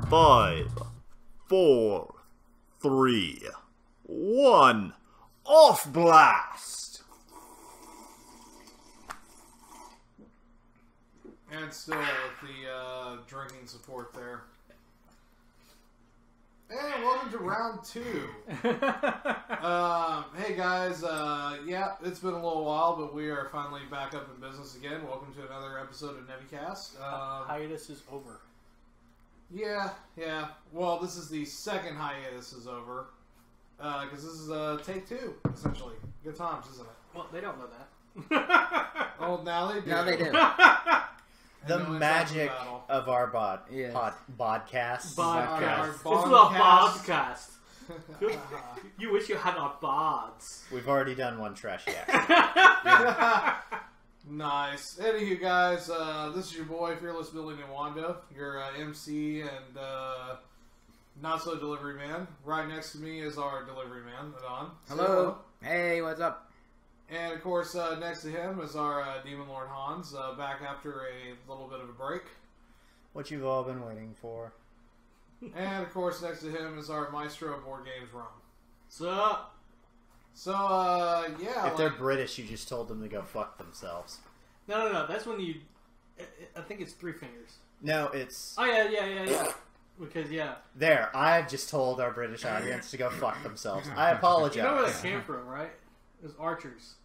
5, 4, 3, 1. Off blast! And still with the drinking support there. And welcome to round 2. Hey guys, yeah, it's been a little while, but we are finally back up in business again. Welcome to another episode of NeviCast. Hiatus is over. Yeah. Well, this is the second hiatus is over. Because this is take 2, essentially. Good times, isn't it? Well, they don't know that. Oh, now they do. Now they do. The magic of our podcast. Podcast. It's Bodcast. a podcast. You wish you had a bods. We've already done one trash yak. Nice. Anywho, guys, this is your boy, Fearless Billy Nwanda, your MC and not-so delivery man. Right next to me is our delivery man, Adon. Hello. Hey, what's up? And, of course, next to him is our Demon Lord Hans, back after a little bit of a break. What you've all been waiting for. And, of course, next to him is our Maestro of Board Games, Ron. What's up? So, yeah. If they're British, you just told them to go fuck themselves. No. That's when you... I think it's 3 fingers. No, it's... Oh, yeah. Because, yeah. There, I've just told our British audience to go fuck themselves. I apologize. You know where that came from, right? It was archers.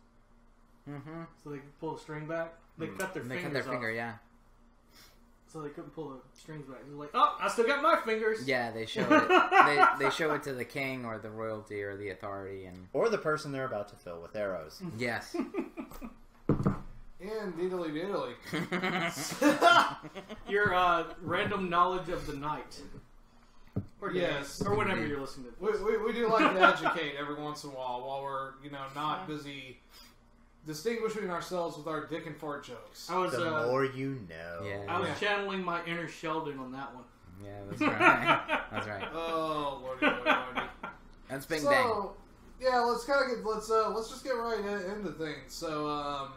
Mm-hmm. So they could pull the string back. They cut their They fingers cut their off. finger, yeah. So they couldn't pull the strings back. They're like, oh, I still got my fingers. Yeah, they show it. they show it to the king or the royalty or the authority, and Or the person they're about to fill with arrows. yes. And diddly. Your random knowledge of the night. Or day, Yes. or whenever you're listening to this. We do like to educate every once in a while we're, not busy distinguishing ourselves with our dick and fart jokes. I was, The more you know. Yeah. I was channeling my inner Sheldon on that one. Yeah, that's right. That's right. Oh, lordy. That's Big Bang. So, yeah, let's just get right into things. So,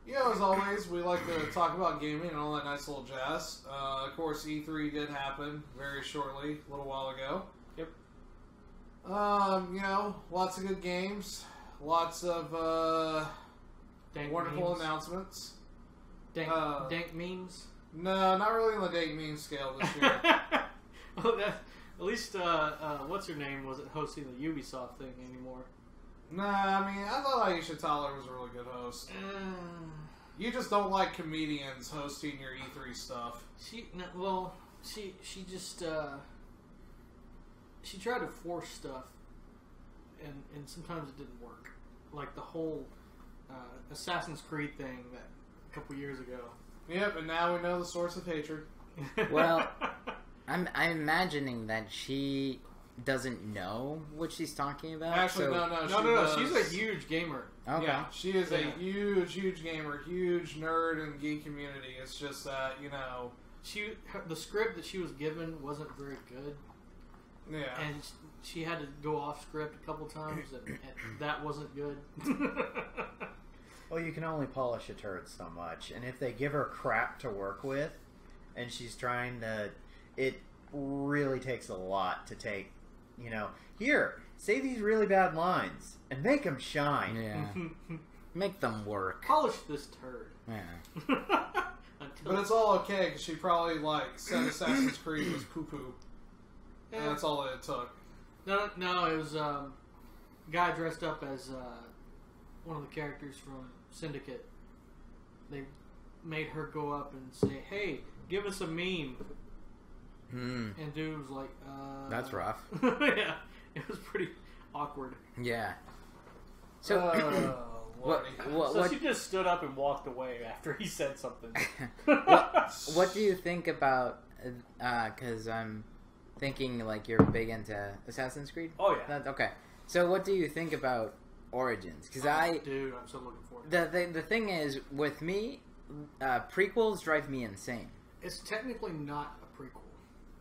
as always, we like to talk about gaming and all that nice little jazz. Of course, E3 did happen very shortly, a little while ago. Yep. Lots of good games, lots of Dank wonderful memes. announcements. Dank memes. No, not really on the dank meme scale this year. Oh, at least, what's her name wasn't hosting the Ubisoft thing anymore. Nah, I mean, I thought Aisha Tyler was a really good host. You just don't like comedians hosting your E3 stuff. She just she tried to force stuff, and sometimes it didn't work. Like the whole Assassin's Creed thing that a couple years ago. Yep, and now we know the source of hatred. Well, I'm imagining that she doesn't know what she's talking about. Actually, so... no. She's a huge gamer. Okay. Yeah, she is a huge gamer, huge nerd in the geek community. It's just that, The script that she was given wasn't very good. Yeah. And she had to go off script a couple times, and that wasn't good. Well, you can only polish a turd so much, and if they give her crap to work with, and she's trying to... It really takes a lot to take, here, say these really bad lines, and make them shine. Yeah. Make them work. Polish this turd. Yeah. But it's all okay, because she probably, said Assassin's Creed was poo-poo. And that's all that it took. No, it was a guy dressed up as one of the characters from Syndicate. They made her go up and say, hey, give us a meme. And dude was like, That's rough. Yeah, it was pretty awkward. Yeah. So, So she just stood up and walked away after he said something. what do you think about, because I'm thinking you're big into Assassin's Creed? Oh, yeah. Okay. So what do you think about Origins? Because Dude, I'm so looking forward to it. The thing is, with me, prequels drive me insane. It's technically not a prequel.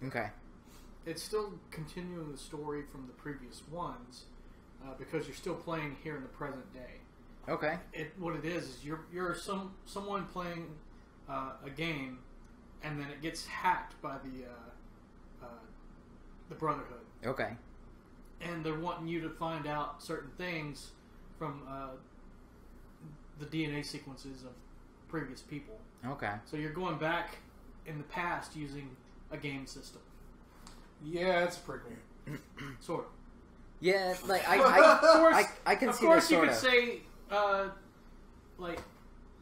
Okay. It's still continuing the story from the previous ones, because you're still playing here in the present day. Okay. What it is you're someone playing a game, and then it gets hacked by the the Brotherhood. Okay. And they're wanting you to find out certain things from the DNA sequences of previous people. Okay. So you're going back in the past using a game system. Yeah, it's pretty. Sort of. Yeah, like I can Of see course, this you sort could of. say, like,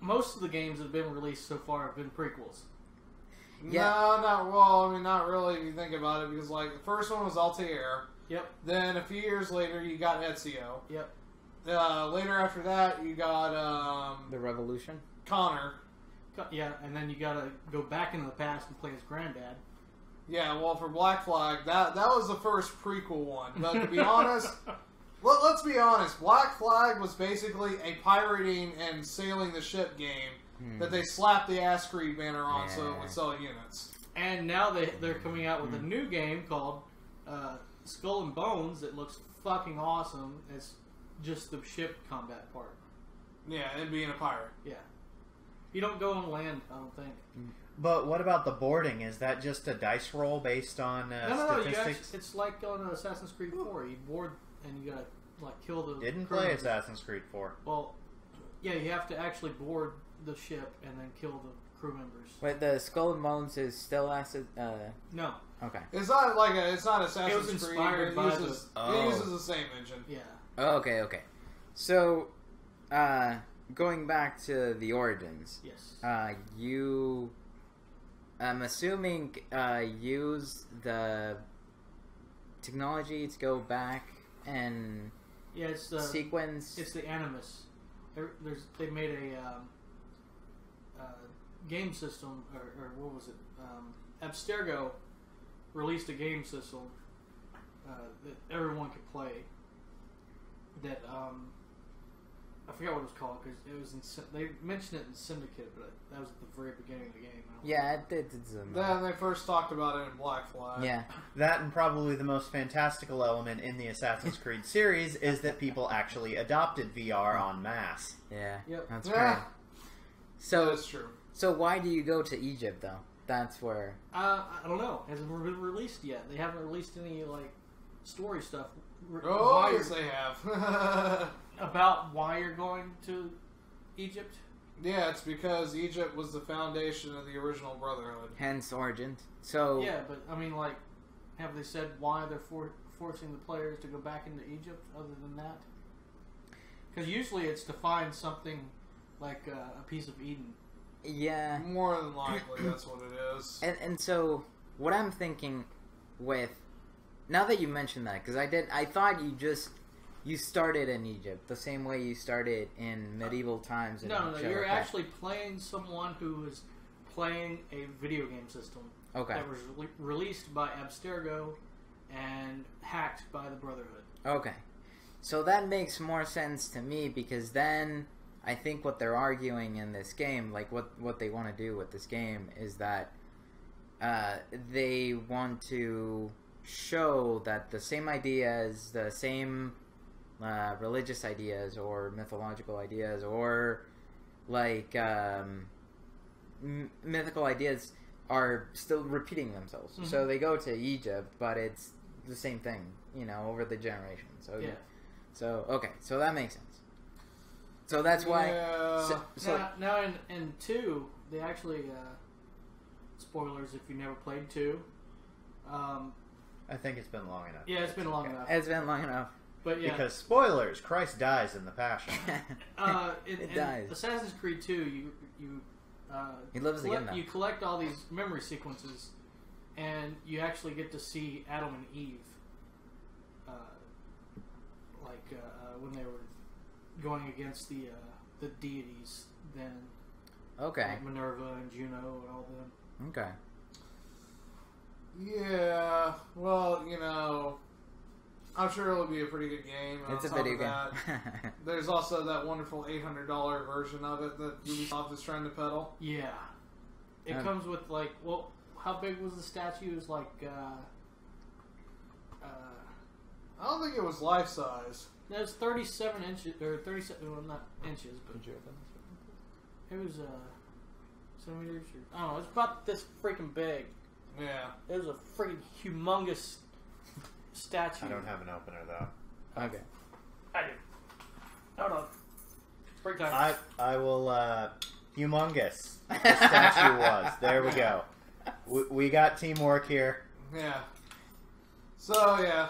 most of the games that have been released so far have been prequels. Yeah. No, not well. I mean, not really. If you think about it, because like the first one was Altair. Yep. Then a few years later, you got Ezio. Yep. Later after that, you got The Revolution. Connor. Yeah, and then you gotta go back into the past and play as Granddad. Yeah, well, for Black Flag, that was the first prequel one. But to be honest, let's be honest. Black Flag was basically a pirating and sailing the ship game that they slapped the Ass Creed banner on so it would sell units. And now they're coming out with a new game called Skull and Bones that looks fucking awesome. It's just the ship combat part. Yeah, and being a pirate. Yeah. You don't go on land, I don't think. But what about the boarding? Is that just a dice roll based on No, statistics? you actually, it's like on Assassin's Creed 4. You board and you gotta like kill the Didn't crew play members. Assassin's Creed 4. Well, yeah, you have to actually board the ship and then kill the crew members. Wait, the Skull and Bones is still No. Okay. It's not like it's not Assassin's It was Creed. inspired But by it uses the same engine. Yeah. Oh, okay. So, going back to the origins. Yes. You, I'm assuming, use the technology to go back and Yeah, it's the sequence. It's the Animus. They made a game system, or what was it? Abstergo released a game system that everyone could play. That I forgot what it was called because it was they mentioned it in Syndicate, but that was at the very beginning of the game. Yeah, it did. Then they first talked about it in Black Flag. Yeah. That and probably the most fantastical element in the Assassin's Creed series is that people actually adopted VR en masse. Yeah. Yep. That's Yeah. great. So That's true. So why do you go to Egypt though? That's where. I don't know. It hasn't been released yet. They haven't released any like story stuff. Oh, yes, they have. About why you're going to Egypt. Yeah, it's because Egypt was the foundation of the original Brotherhood. Hence origin. So Yeah, but I mean, like, have they said why they're forcing the players to go back into Egypt? Other than that, because usually it's to find something like a piece of Eden. yeah. More than likely, that's what it is. And so what I'm thinking with now that you mentioned that, because I thought you started in Egypt the same way you started in medieval times. No, you're actually playing someone who is playing a video game system that was released by Abstergo and hacked by the Brotherhood. Okay. So that makes more sense to me because then I think what they're arguing in this game, like what they want to do with this game is that they want to show that the same ideas, the same religious ideas or mythological ideas or like mythical ideas are still repeating themselves. Mm-hmm. So they go to Egypt, but it's the same thing, over the generations. So Yeah. So okay, so that makes sense. So that's why. Yeah. Now in 2, they actually spoilers if you never played 2. I think it's been long enough. Yeah, it's been long enough. It's been long enough. But yeah, Because spoilers, Christ dies in the Passion. in dies. Assassin's Creed 2, you He lives again now. You collect all these memory sequences, and you actually get to see Adam and Eve, when they were going against the deities then. Okay. Like Minerva and Juno and all them. Okay. Yeah, well, I'm sure it'll be a pretty good game. It's a On top video of game. that, there's also that wonderful $800 version of it that Ubisoft is trying to peddle. Yeah. It comes with how big was the statue? It was like I don't think it was life size. it was 37 inches, or 37, well, not inches, but it was centimeters. I don't know. It's about this freaking big. Yeah. It was a freaking humongous statue. I don't have an opener though. Okay. I do. Hold on. Break time. I will. Humongous. The statue was. There we go. We got teamwork here. Yeah. So yeah.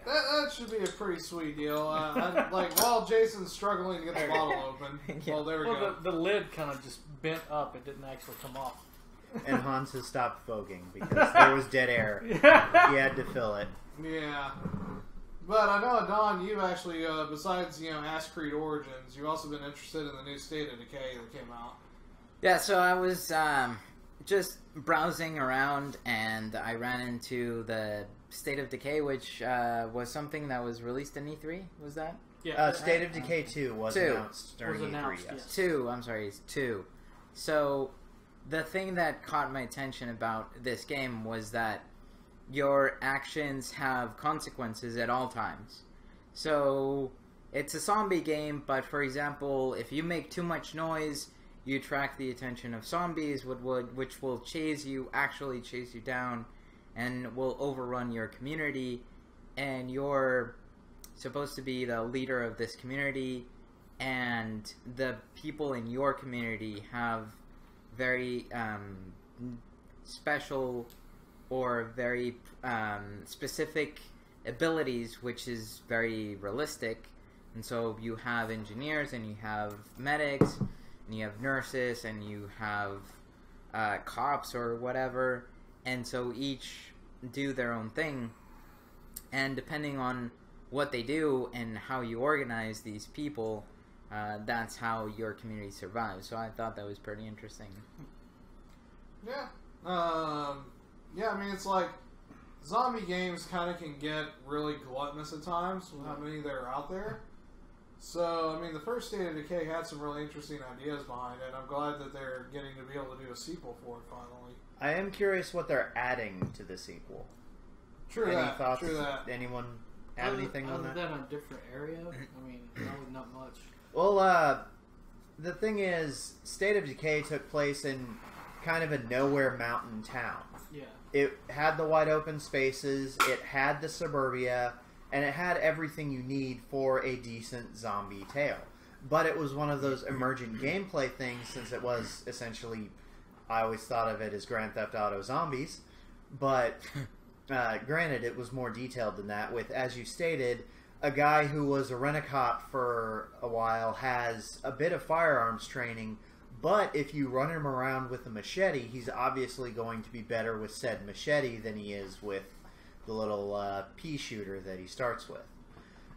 That should be a pretty sweet deal. While Jason's struggling to get the bottle open. Yeah. Well, there we Well, go. the lid kind of just bent up. It didn't actually come off. And Hans has stopped voguing because there was dead air. He had to fill it. Yeah. But I know, Don, you actually, besides, Ash Creed Origins, you've also been interested in the new State of Decay that came out. Yeah, so I was just browsing around, and I ran into the State of Decay, which was something that was released in E3. Was that? Yeah. State of Decay 2 was announced during E3. Yes. 2. I'm sorry, it's 2. So the thing that caught my attention about this game was that your actions have consequences at all times. So it's a zombie game, but for example, if you make too much noise, you attract the attention of zombies, which will actually chase you down, and will overrun your community. And you're supposed to be the leader of this community, and the people in your community have very special or very specific abilities, which is very realistic. And so you have engineers, and you have medics, and you have nurses, and you have cops or whatever, and so each do their own thing, and depending on what they do and how you organize these people, that's how your community survives. So I thought that was pretty interesting. Yeah. Yeah, I mean, it's like zombie games kind of can get really gluttonous at times with how many there are out there. So, I mean, the first State of Decay had some really interesting ideas behind it. I'm glad that they're getting to be able to do a sequel for it finally. I am curious what they're adding to the sequel. True Any that. thoughts? True that. Anyone have anything on other that? than a different area? I mean, probably not much. Well, the thing is, State of Decay took place in kind of a nowhere mountain town. Yeah. It had the wide open spaces, it had the suburbia, and it had everything you need for a decent zombie tale. But it was one of those emergent gameplay things, since it was essentially, I always thought of it as Grand Theft Auto Zombies, but granted, it was more detailed than that, with, as you stated, a guy who was a rent-a-cop for a while has a bit of firearms training, but if you run him around with a machete, he's obviously going to be better with said machete than he is with the little pea shooter that he starts with.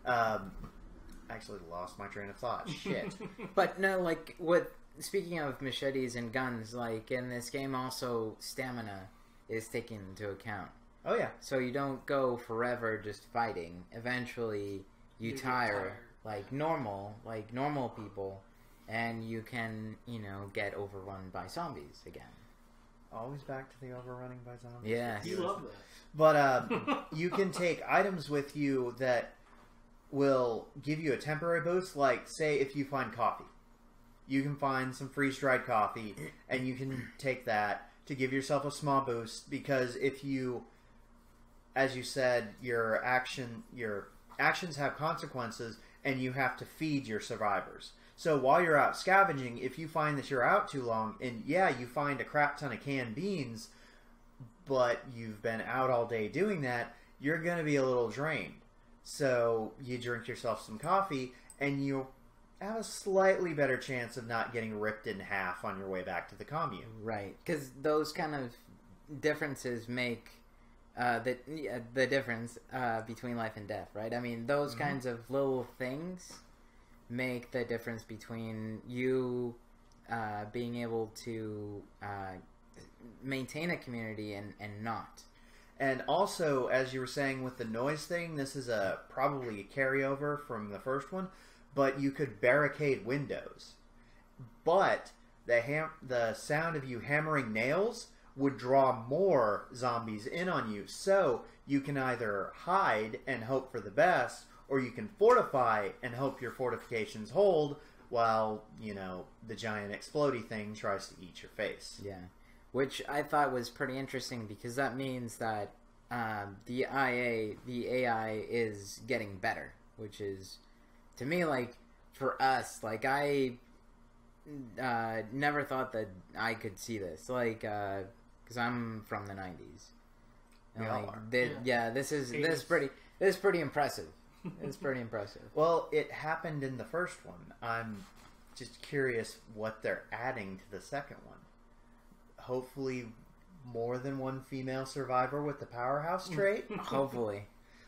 Actually lost my train of thought. Shit. But no, like, speaking of machetes and guns, like, in this game also, stamina is taken into account. Oh, yeah. So you don't go forever just fighting. Eventually, you tire like normal people, and you can, get overrun by zombies again. Always back to the overrunning by zombies. Yeah. You love that. But you can take items with you that will give you a temporary boost. Like, say, if you find coffee. You can find some freeze-dried coffee, and you can take that to give yourself a small boost, because if you, as you said, your actions have consequences, and you have to feed your survivors. So while you're out scavenging, if you find that you're out too long, and yeah, you find a crap ton of canned beans, but you've been out all day doing that, you're going to be a little drained. So you drink yourself some coffee, and you have a slightly better chance of not getting ripped in half on your way back to the commune. Right, because those kind of differences make the difference between life and death, right? I mean, those kinds of little things make the difference between you being able to maintain a community and not. And also, as you were saying with the noise thing, this is probably a carryover from the first one, but you could barricade windows. But the sound of you hammering nails would draw more zombies in on you. So you can either hide and hope for the best, or you can fortify and hope your fortifications hold while, the giant explodey thing tries to eat your face. Yeah. which I thought was pretty interesting because that means that the AI is getting better, which is, to me, like, for us, like, I never thought that I could see this, like, because I'm from the 90s. And, We all like, are. this is pretty impressive. It's pretty impressive. Well, it happened in the first one. I'm just curious what they're adding to the second one. Hopefully, more than one female survivor with the powerhouse trait. Hopefully.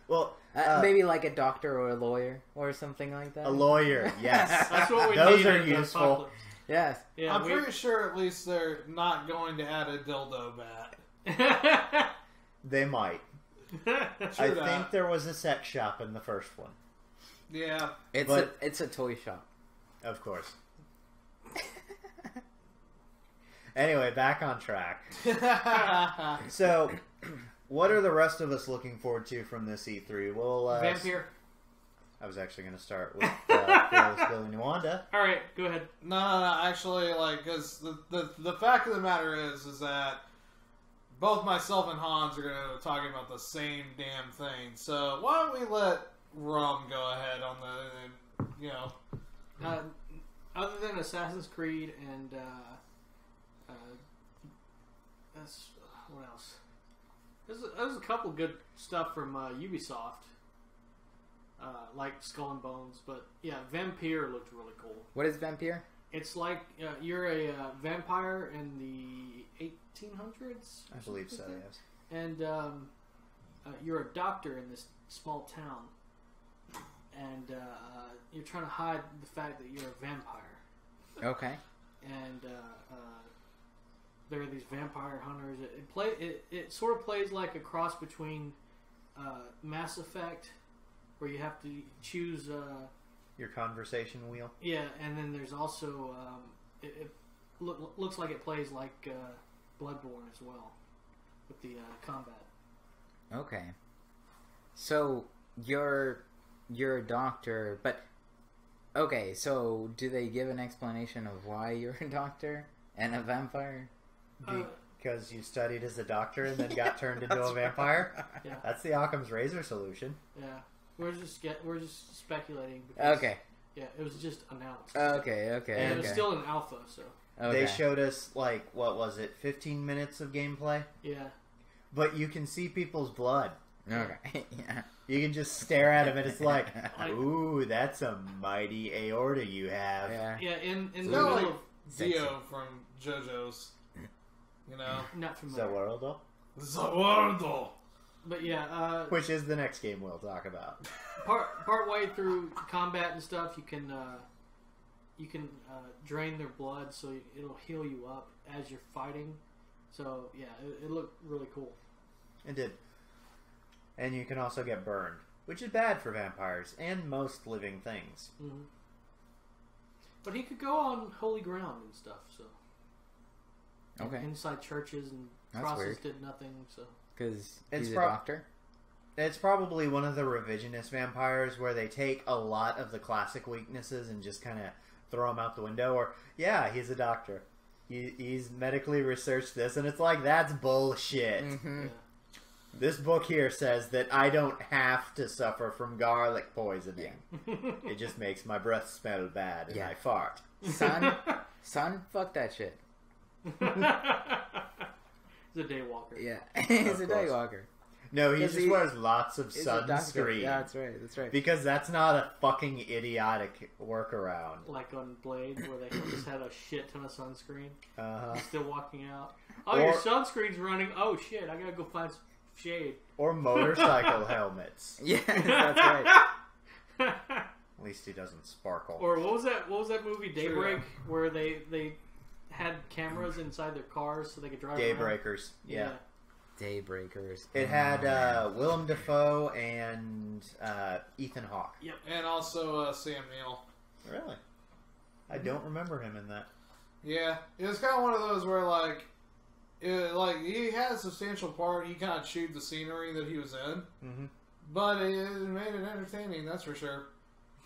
Well, maybe like a doctor or a lawyer or something like that. a lawyer, yes. That's what we Those need are in the useful. apocalypse. Yes. Yeah, I'm pretty sure at least they're not going to add a dildo bat. They might. I think there was a sex shop in the first one. Yeah. It's a toy shop. Of course. Anyway, back on track. So, what are the rest of us looking forward to from this E3? Well, Vampire. I was actually going to start with Fearless Billy Nwanda. All right, go ahead. No, actually, like, because the fact of the matter is that both myself and Hans are going to be talking about the same damn thing. So why don't we let Rum go ahead on the, you know. Other than Assassin's Creed and that's what else? There's a couple good stuff from Ubisoft, like Skull and Bones. But yeah, Vampire looked really cool. What is Vampire? It's like you're a vampire in the 1800s. I believe so, yes. And you're a doctor in this small town, and you're trying to hide the fact that you're a vampire. Okay. And there are these vampire hunters. It sort of plays like a cross between Mass Effect, where you have to choose. Your conversation wheel? Yeah, and then there's also it looks like it plays like Bloodborne as well with the combat. Okay. So you're a doctor, but okay. So do they give an explanation of why you're a doctor and a vampire? Because you studied as a doctor and then got turned into a vampire? Yeah. That's the Occam's razor solution. Yeah, we're just speculating. Because, Okay. Yeah, it was just announced. Okay. And it was still an alpha, so Okay. They showed us, like, what was it, 15 minutes of gameplay? yeah. But you can see people's blood. Okay. Yeah. You can just stare at them and it's like, ooh, that's a mighty aorta you have. Yeah. Yeah, in the It's middle not like of Dio from JoJo's. You know? not familiar. Zawardo? Zawardo! But yeah, Which is the next game we'll talk about. part way through combat and stuff, you can drain their blood, so it'll heal you up as you're fighting. So yeah, it looked really cool. It did. And you can also get burned, which is bad for vampires and most living things. Mm-hmm. But he could go on holy ground and stuff. So Okay. inside churches and That's crosses weird. did nothing. So Because It's he's a prob- doctor. It's probably one of the revisionist vampires where they take a lot of the classic weaknesses and just kind of throw them out the window. Or, yeah, he's a doctor. He's medically researched this, and it's like, that's bullshit. Mm-hmm. yeah. This book here says that I don't have to suffer from garlic poisoning. It just makes my breath smell bad and Yeah. I fart. Son, fuck that shit. He's a daywalker. Yeah. He's a Of course. daywalker. No, he Because just he- wears lots of He's a doctor. sunscreen. Yeah, that's right. That's right. Because that's not a fucking idiotic workaround. Like on Blade, where they just had a shit ton of sunscreen. Uh-huh. Still walking out. Oh, Or- your sunscreen's running. Oh shit! I gotta go find some shade. Or motorcycle helmets. Yeah, that's right. At least he doesn't sparkle. Or what was that? What was that movie Daybreak, True. where they had cameras inside their cars so they could drive around? Daybreakers. Yeah. Daybreakers. It had Willem Dafoe and Ethan Hawke. Yep. And also Sam Neill. Really? I don't remember him in that. Yeah, it was kind of one of those where he had a substantial part. He kind of chewed the scenery that he was in, Mm-hmm. but it made it entertaining. That's for sure.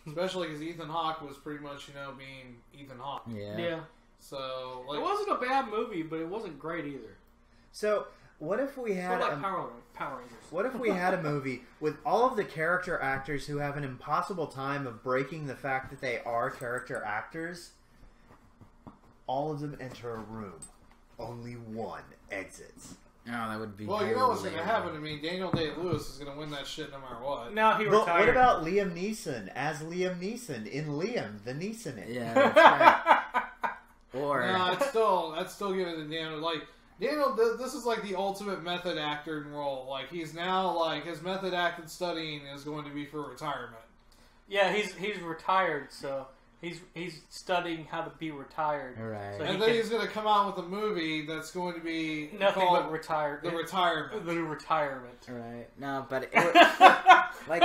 Especially because Ethan Hawke was pretty much being Ethan Hawke. Yeah. Yeah. So, like, It wasn't a bad movie, but it wasn't great either. So, what if we had Sort of like Power Rangers. What if we had a movie with all of the character actors who have an impossible time of breaking the fact that they are character actors? All of them enter a room. Only one exits. Oh, that would be. well, you know what's going to happen to me. Daniel Day-Lewis is going to win that shit no matter what. No, he But retired. what about Liam Neeson as Liam Neeson in Liam the Neeson? Yeah, that's right. Or No, that's still giving the Daniel, like, Daniel, this is like the ultimate method actor role. Like, he's now, like, his method acting studying is going to be for retirement. Yeah, he's retired, so he's studying how to be retired. Right. So And then he's going to come out with a movie that's going to be nothing called but retired. The Retirement. The retirement. right. No, but it would, like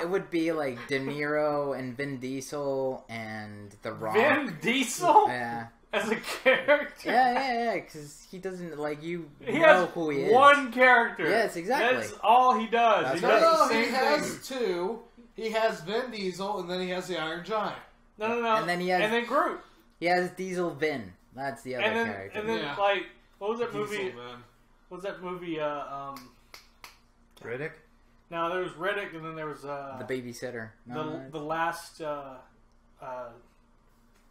it would be like De Niro and Vin Diesel and The Rock. Vin Diesel Yeah. as a character. Yeah, because he doesn't like you He know has who he is. one character. Yes, exactly. That's all he does. That's he right. does No, the he same has thing. two. He has Vin Diesel, and then he has the Iron Giant. No. And then he has- and then Groot. He has Diesel Vin. That's the other And then character. like what was that Diesel, movie? man. What was that movie? Riddick? No, there was Riddick, and then there was The babysitter. No, the last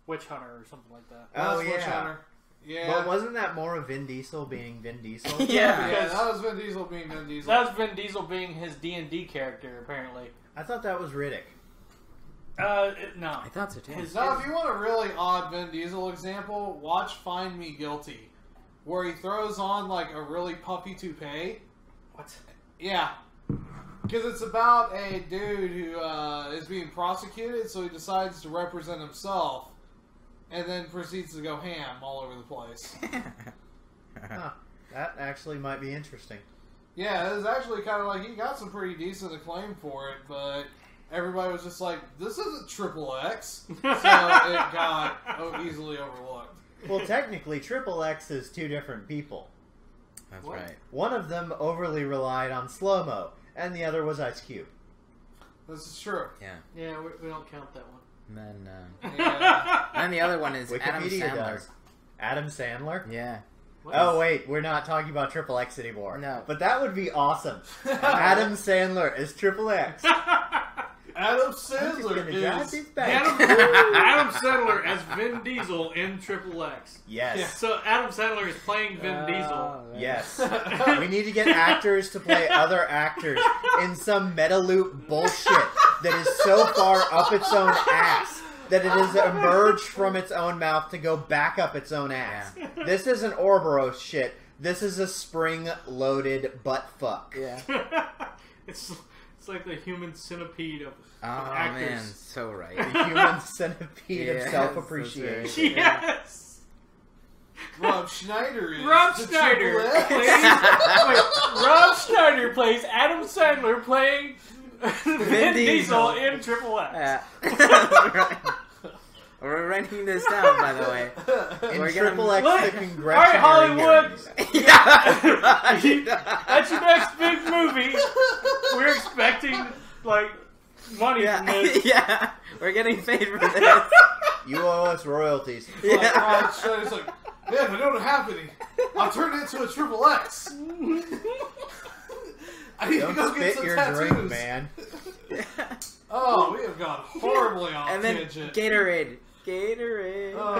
Witch Hunter or something like that. Oh, That's Witch yeah. Hunter. Yeah. But wasn't that more of Vin Diesel being Vin Diesel? Yeah. Yeah, that was Vin Diesel being Vin Diesel. That was Vin Diesel being his D&D character, apparently. I thought that was Riddick. No. I thought so too. Now, if you want a really odd Vin Diesel example, watch Find Me Guilty, where he throws on, like, a really puffy toupee. What? Yeah. Because it's about a dude who is being prosecuted, so he decides to represent himself, and then proceeds to go ham all over the place. Huh. That actually might be interesting. Yeah, it was actually kind of like, he got some pretty decent acclaim for it, but everybody was just like, this isn't Triple X. So it got easily overlooked. Well, technically, Triple X is two different people. That's What? right. One of them overly relied on slow-mo, and the other was Ice Cube. This is true. Yeah. Yeah, we don't count that one. And then, Yeah. and then the other one is Adam Wikipedia Sandler. does. Adam Sandler? Yeah. What Oh, is- wait, we're not talking about Triple X anymore. No. But that would be awesome. Adam Sandler is Triple X. Adam I'm just Sandler gonna drive is... this back. Adam Sandler as Vin Diesel in Triple X. Yes. So Adam Sandler is playing Vin Diesel. right. Yes. We need to get actors to play other actors in some meta loop bullshit that is so far up its own ass that it has emerged from its own mouth to go back up its own ass. This isn't Ouroboros shit. This is a spring-loaded butt fuck. Yeah. It's like the human centipede of Oh actors. man, so right. The human centipede of Yes, self-appreciation. that's right. Yes. Rob Schneider is... Rob the Schneider Triple X. plays. Wait, Rob Schneider plays Adam Sandler playing Vin Diesel in Triple X. Right. We're writing this down, by the way. In We're Triple gonna- X, Look, the congressional all right, Hollywood. hearings. Yeah, right. That's your next big movie. We're expecting like money from Yeah, this. yeah. We're getting paid for this. You owe us royalties. Like, Yeah. Rob Schneider's like, man, if I don't have any, I'll turn it into a Triple X. I need to Don't go get spit some your tattoos. drink, man. Oh, we have gone horribly off And then tangent. Gatorade. Gatorade. Oh.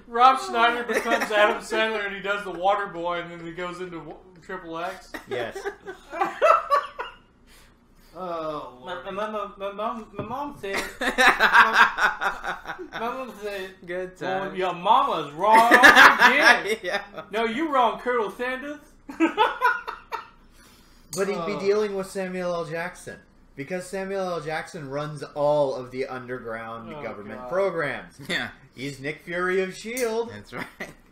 Rob Schneider becomes Adam Sandler and he does the Water Boy and then he goes into Triple X. Yes. Oh, My Lord. mom said, my mom said, Good well, time. your mama's wrong again. Yeah. No, you wrong, Colonel Sanders. But he'd be dealing with Samuel L. Jackson. Because Samuel L. Jackson runs all of the underground Oh, government God. programs. Yeah. He's Nick Fury of S.H.I.E.L.D. That's right.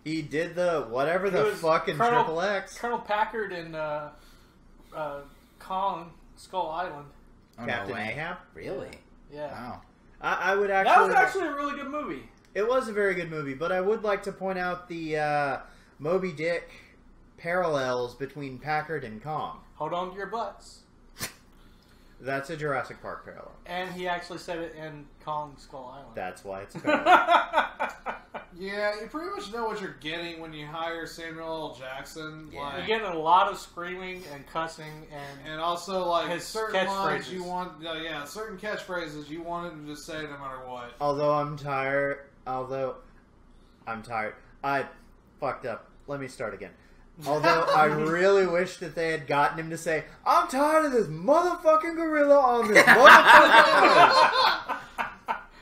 He did the whatever He the was fuck in Colonel- Triple X. Colonel Packard in Kong, Skull Island. Oh, Captain no way. Ahab. Really? Yeah. Wow. I would That actually... was actually a really good movie. It was a very good movie, but I would like to point out the Moby Dick parallels between Packard and Kong. Hold on to your butts. That's a Jurassic Park parallel. And he actually said it in Kong Skull Island. That's why it's a parallel. Yeah, you pretty much know what you're getting when you hire Samuel L. Jackson. Yeah. Like, You're getting a lot of screaming and cussing and also like his certain lines catchphrases. you want. Certain catchphrases you want him to just say no matter what. Although I'm tired. I fucked up. Let me start again. Although I really wish that they had gotten him to say, "I'm tired of this motherfucking gorilla on this motherfucking."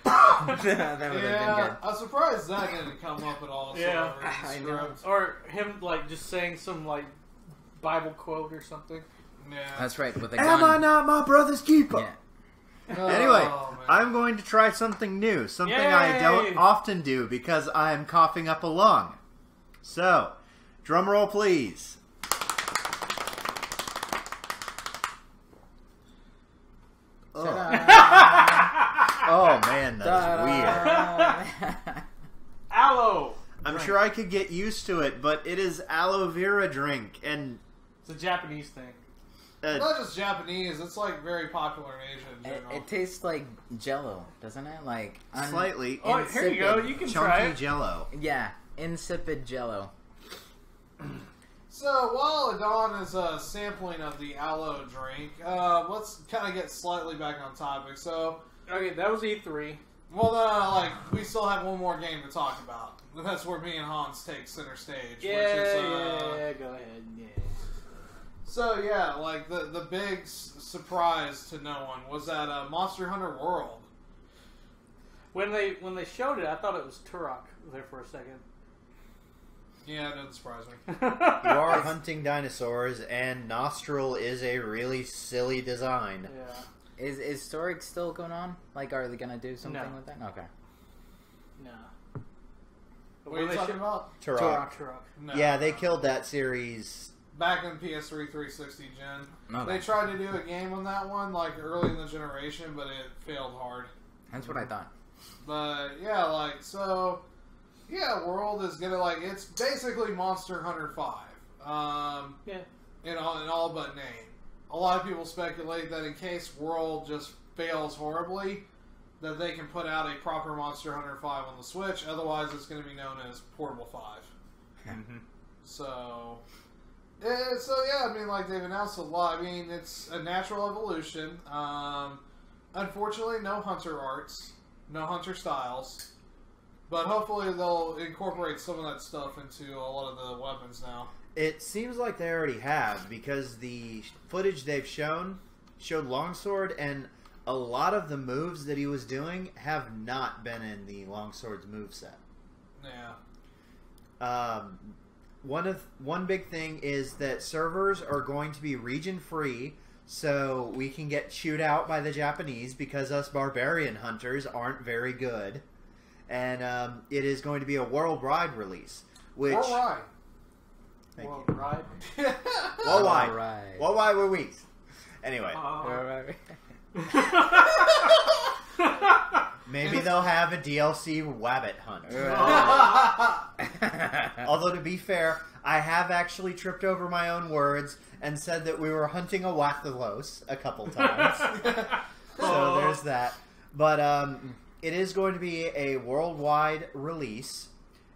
That would have been good. I'm surprised that didn't come up at all. Yeah. I know. or him like just saying some like Bible quote or something. Yeah. That's right, with a Am I gun. not my brother's keeper? Yeah. Anyway, Oh, man. I'm going to try something new. Something I don't Yay! often do because I'm coughing up a lung. So, drum roll please. Oh man, that's weird. Aloe. I'm drink. sure I could get used to it, but it is aloe vera drink, and It's a Japanese thing. Not just Japanese, it's like very popular in Asia in general. It tastes like Jello, doesn't it? Like slightly Oh, here you go. insipid. You can try chunky it. jello. Yeah, insipid Jello. So while Adon is sampling of the aloe drink, let's kind of get slightly back on topic. So, Okay, that was E3. well, we still have one more game to talk about. That's where me and Hans take center stage. Yeah, go ahead. Yeah. So yeah, like the big surprise to no one was that Monster Hunter World. When they showed it, I thought it was Turok there for a second. Yeah, it doesn't surprise me. You are hunting dinosaurs, and Nostril is a really silly design. Yeah. Is Storic still going on? Like, are they gonna do something No. with that? Okay. No. What are you talking about? Turok. Turok. No, Yeah, they no. killed that series. Back in PS3 360 gen. Okay. They tried to do a game on that one, like early in the generation, but it failed hard. That's what I thought. But yeah, World is gonna it's basically Monster Hunter 5. Yeah. In all but name. A lot of people speculate that in case World just fails horribly, that they can put out a proper Monster Hunter 5 on the Switch. Otherwise, it's going to be known as Portable 5. So yeah, I mean, they've announced a lot. I mean, it's a natural evolution. Unfortunately, no hunter arts, no hunter styles, but hopefully they'll incorporate some of that stuff into a lot of the weapons now. It seems like they already have, because the footage they've showed Longsword, and a lot of the moves that he was doing have not been in the Longsword's moveset. Yeah. One big thing is that servers are going to be region free, so we can get chewed out by the Japanese because us barbarian hunters aren't very good. And it is going to be a worldwide release. Which Worldwide. Thank World you. Ride. Worldwide. Alright. Worldwide were we. Anyway, maybe they'll have a DLC Wabbit Hunt. Although, to be fair, I have actually tripped over my own words and said that we were hunting a Wathalos a couple times. So there's that. But it is going to be a worldwide release,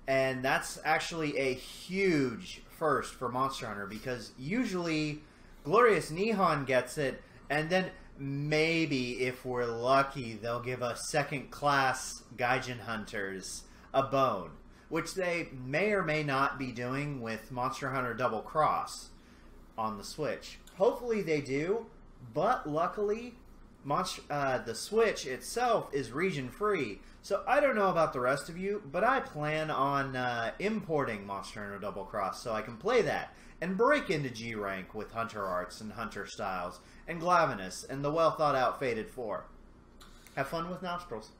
and that's actually a huge first for Monster Hunter, because usually Glorious Nihon gets it, and then maybe, if we're lucky, they'll give us second-class Gaijin Hunters a bone, which they may or may not be doing with Monster Hunter Double Cross on the Switch. Hopefully they do, but luckily, the Switch itself is region-free, so I don't know about the rest of you, but I plan on importing Monster Hunter Double Cross so I can play that and break into G-Rank with Hunter Arts and Hunter Styles and Glavenus and the well-thought-out Fated 4. Have fun with Nostrils.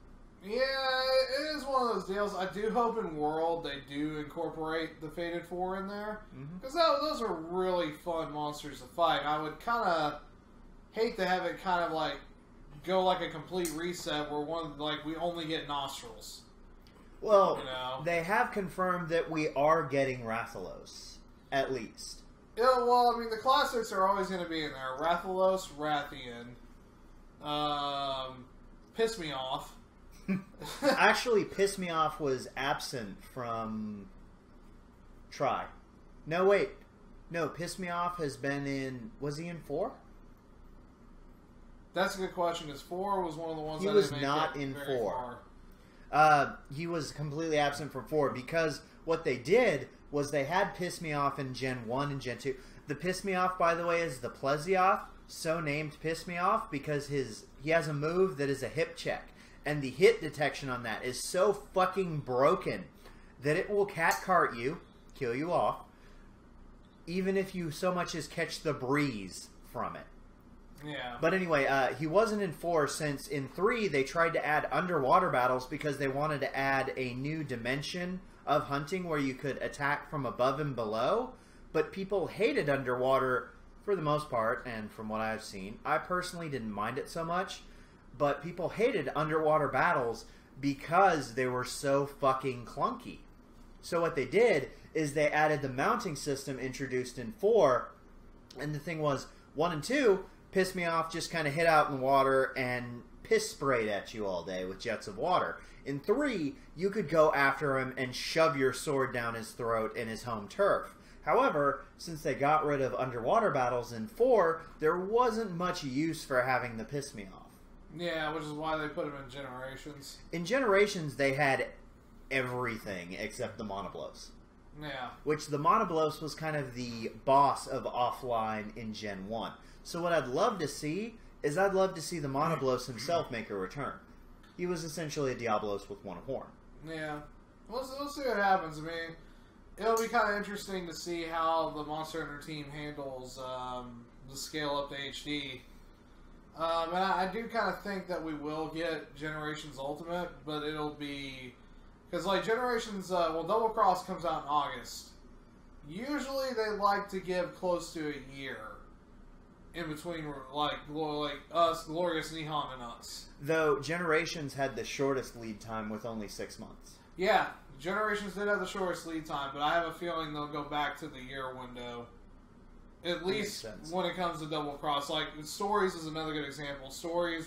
Yeah, it is one of those deals. I do hope in World they do incorporate the Fated 4 in there, because those are really fun monsters to fight. I would kind of hate to have it kind of go like a complete reset where we only get Nostrils. Well, You know? they have confirmed that we are getting Rathalos, at least. Yeah, well, I mean, the classics are always going to be in there. Rathalos, Rathian, Piss Me Off. Actually, Piss Me Off was absent from Try. No, wait. No, Piss Me Off has been in... Was he in 4? That's a good question, because 4 was one of the ones He that was didn't make not it in very 4. far. He was completely absent from 4 because what they did was they had Piss Me Off in Gen 1 and Gen 2. The Piss Me Off, by the way, is the Plesioff, so named Piss Me Off because he has a move that is a hip check. And the hit detection on that is so fucking broken that it will cat cart you, kill you off, even if you so much as catch the breeze from it. Yeah. But anyway, he wasn't in 4 since in 3 they tried to add underwater battles because they wanted to add a new dimension of hunting where you could attack from above and below. But people hated underwater for the most part, and from what I've seen, I personally didn't mind it so much. But people hated underwater battles because they were so fucking clunky. So what they did is they added the mounting system introduced in 4, and the thing was, 1 and 2, Piss Me Off just kind of hit out in water and piss sprayed at you all day with jets of water. In 3, you could go after him and shove your sword down his throat in his home turf. However, since they got rid of underwater battles in 4, there wasn't much use for having the Piss Me Off. Yeah, which is why they put them in Generations. In Generations, they had everything except the Monoblos. Yeah. Which the Monoblos was kind of the boss of offline in Gen 1. So what I'd love to see is I'd love to see the Monoblos himself make a return. He was essentially a Diablos with one horn. Yeah. We'll see what happens. I mean, it'll be kind of interesting to see how the Monster Hunter team handles the scale up to HD. And I do kind of think that we will get Generations Ultimate, but it'll be... Because, like, Generations... Double Cross comes out in August. Usually they like to give close to a year in between, like us, Glorious Nihon, and us. Though Generations had the shortest lead time with only 6 months. Yeah, Generations did have the shortest lead time, but I have a feeling they'll go back to the year window. At least when it comes to Double Cross. Like, Stories is another good example. Stories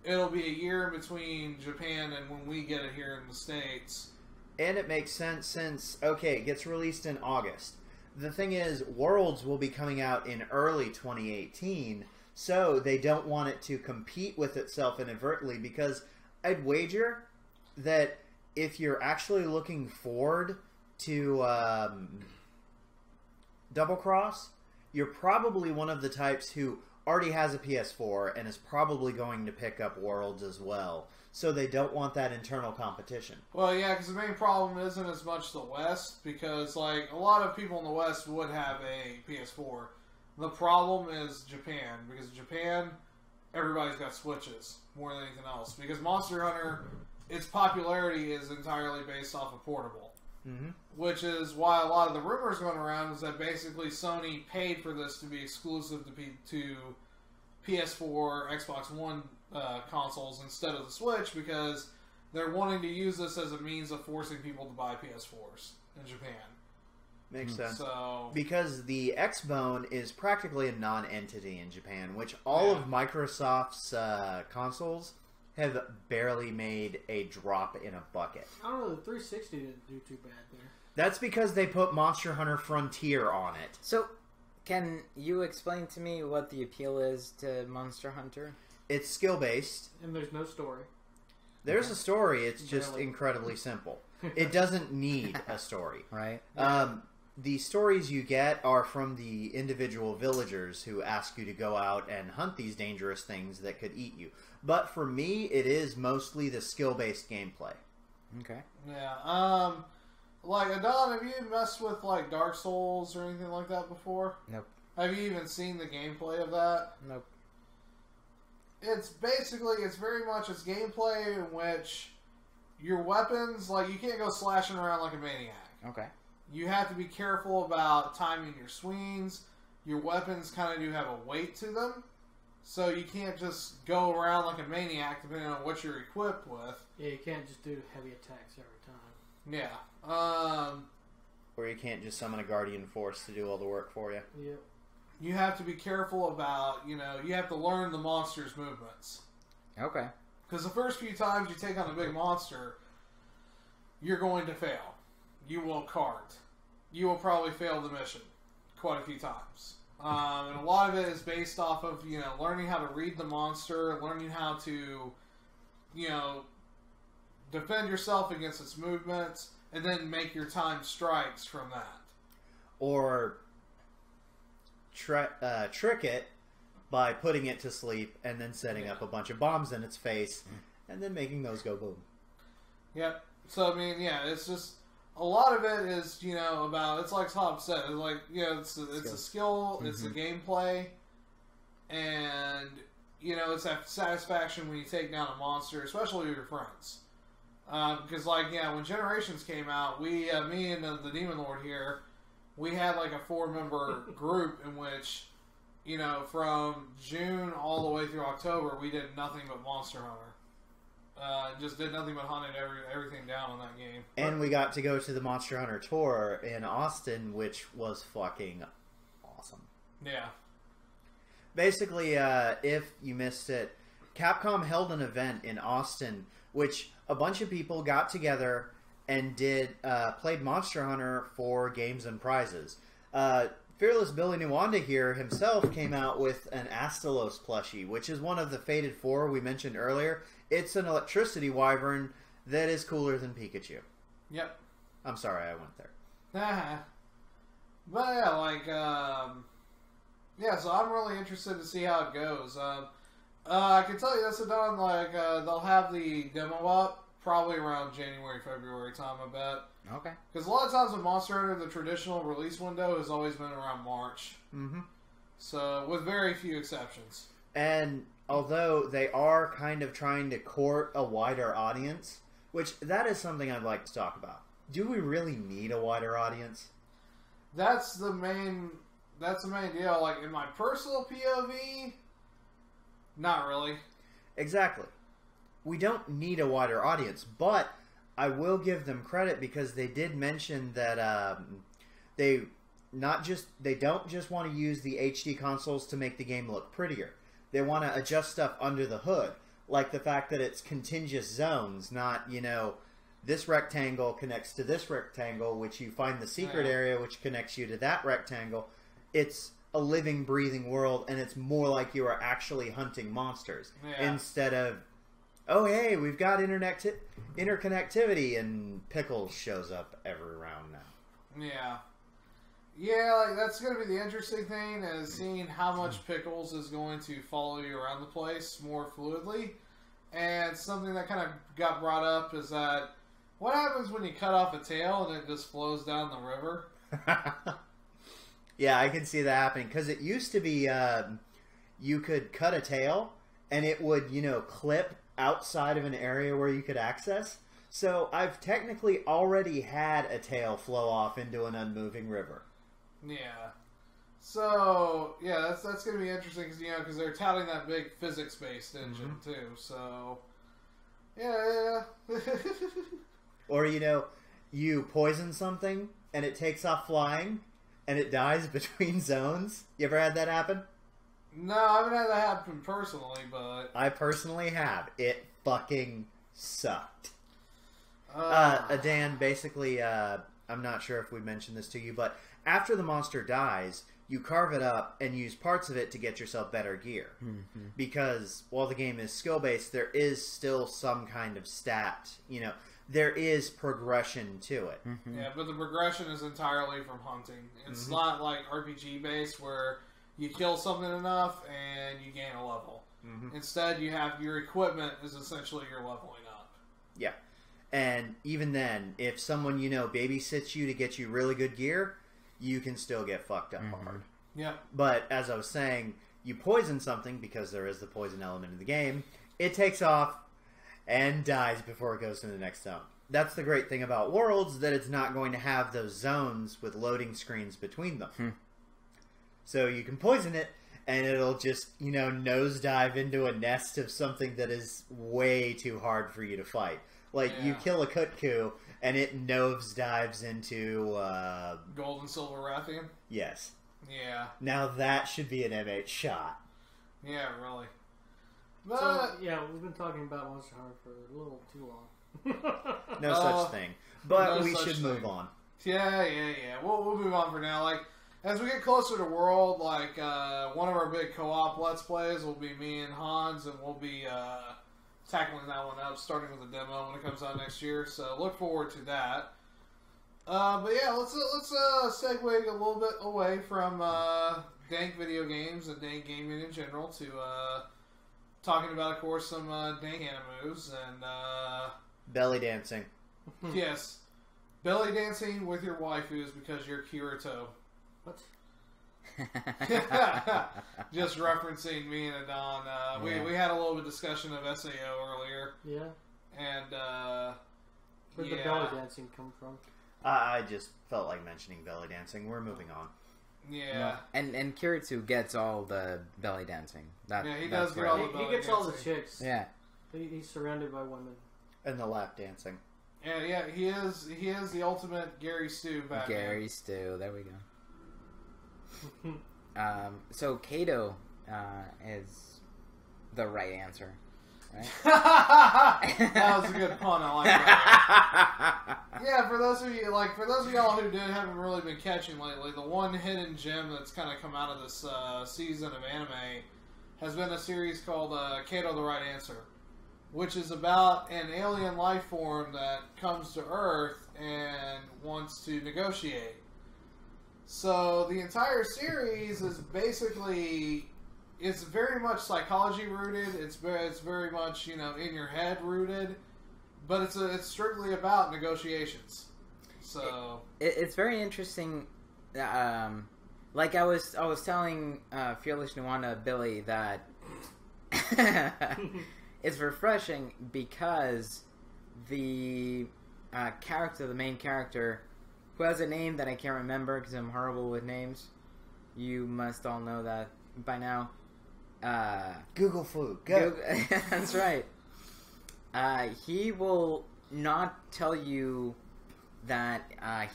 it'll be a year in between Japan and when we get it here in the States. And it makes sense since, okay, it gets released in August. The thing is, Worlds will be coming out in early 2018, so they don't want it to compete with itself inadvertently, because I'd wager that if you're actually looking forward to Double Cross, you're probably one of the types who already has a PS4 and is probably going to pick up Worlds as well. So they don't want that internal competition. Well, yeah, because the main problem isn't as much the West, because, like, a lot of people in the West would have a PS4. The problem is Japan, because Japan, everybody's got Switches more than anything else. Because Monster Hunter, its popularity is entirely based off of portable. Mm-hmm. Which is why a lot of the rumors going around is that basically Sony paid for this to be exclusive to PS4, Xbox One consoles instead of the Switch, because they're wanting to use this as a means of forcing people to buy PS4s in Japan. Makes sense. So, because the X-Bone is practically a non-entity in Japan, which all of Microsoft's consoles have barely made a drop in a bucket. I don't know, the 360 didn't do too bad there. That's because they put Monster Hunter Frontier on it. So, can you explain to me what the appeal is to Monster Hunter? It's skill-based. And there's no story. There's a story, it's just Barely. incredibly simple. It doesn't need a story. Right. The stories you get are from the individual villagers who ask you to go out and hunt these dangerous things that could eat you. But for me, it is mostly the skill-based gameplay. Okay. yeah. Like, Adon, have you messed with, like, Dark Souls or anything like that before? Nope. Have you even seen the gameplay of that? Nope. It's very much it's gameplay in which your weapons, like, you can't go slashing around like a maniac. Okay. You have to be careful about timing your swings. Your weapons kind of do have a weight to them. So you can't just go around like a maniac depending on what you're equipped with. Yeah, you can't just do heavy attacks every time. Yeah. Or you can't just summon a Guardian Force to do all the work for you. Yep. You have to be careful about, you have to learn the monster's movements. Okay. Because the first few times you take on a big monster, you're going to fail. You will cart. You will probably fail the mission quite a few times. And a lot of it is based off of, learning how to read the monster, learning how to, defend yourself against its movements, and then make your time strikes from that. Or trick it by putting it to sleep and then setting up a bunch of bombs in its face and then making those go boom. Yep. So, I mean, it's just... A lot of it is, about... It's like Tom said. It's like, it's a skill. It's a gameplay. And, it's that satisfaction when you take down a monster, especially with your friends. Because, when Generations came out, me and the Demon Lord here, we had, a 4-member group in which, from June all the way through October, we did nothing but Monster Hunter. Just did nothing but hunted everything down in that game. And we got to go to the Monster Hunter tour in Austin, which was fucking awesome. Yeah. Basically, if you missed it, Capcom held an event in Austin, which a bunch of people got together and played Monster Hunter for games and prizes. Fearless Billy Nwanda here himself came out with an Astalos plushie, which is one of the Fated 4 we mentioned earlier. It's an electricity wyvern that is cooler than Pikachu. Yep. I'm sorry I went there. But yeah, so I'm really interested to see how it goes. I can tell you this, Don, they'll have the demo up probably around January, February time, I bet. Okay. Because a lot of times with Monster Hunter, the traditional release window has always been around March. Mm-hmm. So, with very few exceptions. And although they are kind of trying to court a wider audience, which that is something I'd like to talk about. Do we really need a wider audience? That's the main deal. In my personal POV, not really. Exactly. We don't need a wider audience, but I will give them credit because they did mention that they don't just want to use the HD consoles to make the game look prettier. They want to adjust stuff under the hood, like the fact that it's contiguous zones, not, this rectangle connects to this rectangle, which you find the secret area, which connects you to that rectangle. It's a living, breathing world, and it's more like you are actually hunting monsters instead of, oh, hey, we've got interconnectivity, and Pickles shows up every round now. Yeah. Yeah, that's going to be the interesting thing, is seeing how much Pickles is going to follow you around the place more fluidly. And something that kind of got brought up is that, what happens when you cut off a tail and it just flows down the river? Yeah, I can see that happening, because it used to be you could cut a tail, and it would, clip outside of an area where you could access. So I've technically already had a tail flow off into an unmoving river. Yeah. So, yeah, that's going to be interesting because they're touting that big physics-based engine, too. So, yeah. Or, you poison something, and it takes off flying, and it dies between zones. You ever had that happen? No, I haven't had that happen personally, but... I personally have. It fucking sucked. Dan, basically, I'm not sure if we mentioned this to you, but after the monster dies, you carve it up and use parts of it to get yourself better gear. Mm-hmm. Because while the game is skill-based, there is still some kind of stat, there is progression to it. Mm-hmm. Yeah, but the progression is entirely from hunting. It's not like RPG-based where you kill something enough and you gain a level. Mm-hmm. Instead, you have your equipment is essentially your leveling up. Yeah. And even then, if someone, babysits you to get you really good gear, you can still get fucked up hard. Yeah. But as I was saying, you poison something, because there is the poison element in the game, it takes off and dies before it goes to the next zone. That's the great thing about Worlds, that it's not going to have those zones with loading screens between them. So you can poison it, and it'll just, nosedive into a nest of something that is way too hard for you to fight. You kill a Kutku, and it nosedives into... Gold and Silver Rathian? Yes. Yeah. Now that should be an M8 shot. Yeah, really. But So, yeah, we've been talking about Monster Hunter for a little too long. No such thing. But no we such should thing. move on. yeah. We'll move on for now. Like as we get closer to World, like one of our big co-op Let's Plays will be me and Hans, and we'll be tackling that one up, starting with the demo when it comes out next year. So look forward to that. But yeah, let's segue a little bit away from dank video games and dank gaming in general to talking about, of course, some dank animus and Belly dancing. yes, belly dancing with your waifus because you're Kirito. What? Just referencing me and Adon. Yeah. We had a little bit of discussion of SAO earlier, Yeah. and Where'd the yeah. belly dancing come from? I just felt like mentioning belly dancing. We're moving on. yeah. And Kiritsu gets all the belly dancing. Yeah, he that's does get right. all He, the belly he gets all the dancing. chicks. Yeah. He's surrounded by women. And the lap dancing. And yeah, he is the ultimate Gary Stu Batman. Gary Stu. There we go. So Kato is the right answer, right? That was a good pun. I like that. Yeah, for those of y'all who haven't really been catching lately, the one hidden gem that's kind of come out of this season of anime has been a series called Kato the Right Answer, which is about an alien life form that comes to Earth and wants to negotiate. So the entire series is basically, it's very much psychology rooted. It's very much, you know, in your head rooted, but it's strictly about negotiations. So It's very interesting. Like I was telling Fearless Nuana Billy that it's refreshing because the main character, who has a name that I can't remember because I'm horrible with names. You must all know that by now. Google flu. Go. That's right. He will not tell you that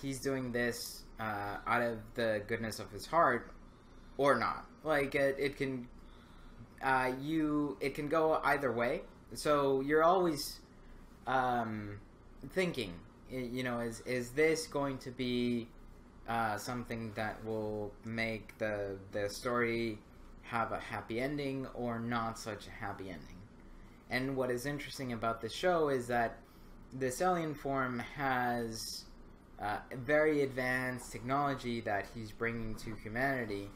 he's doing this out of the goodness of his heart or not. Like it can go either way. So you're always thinking, you know, is this going to be something that will make the story have a happy ending or not such a happy ending? And what is interesting about the show is that this alien form has very advanced technology that he's bringing to humanity.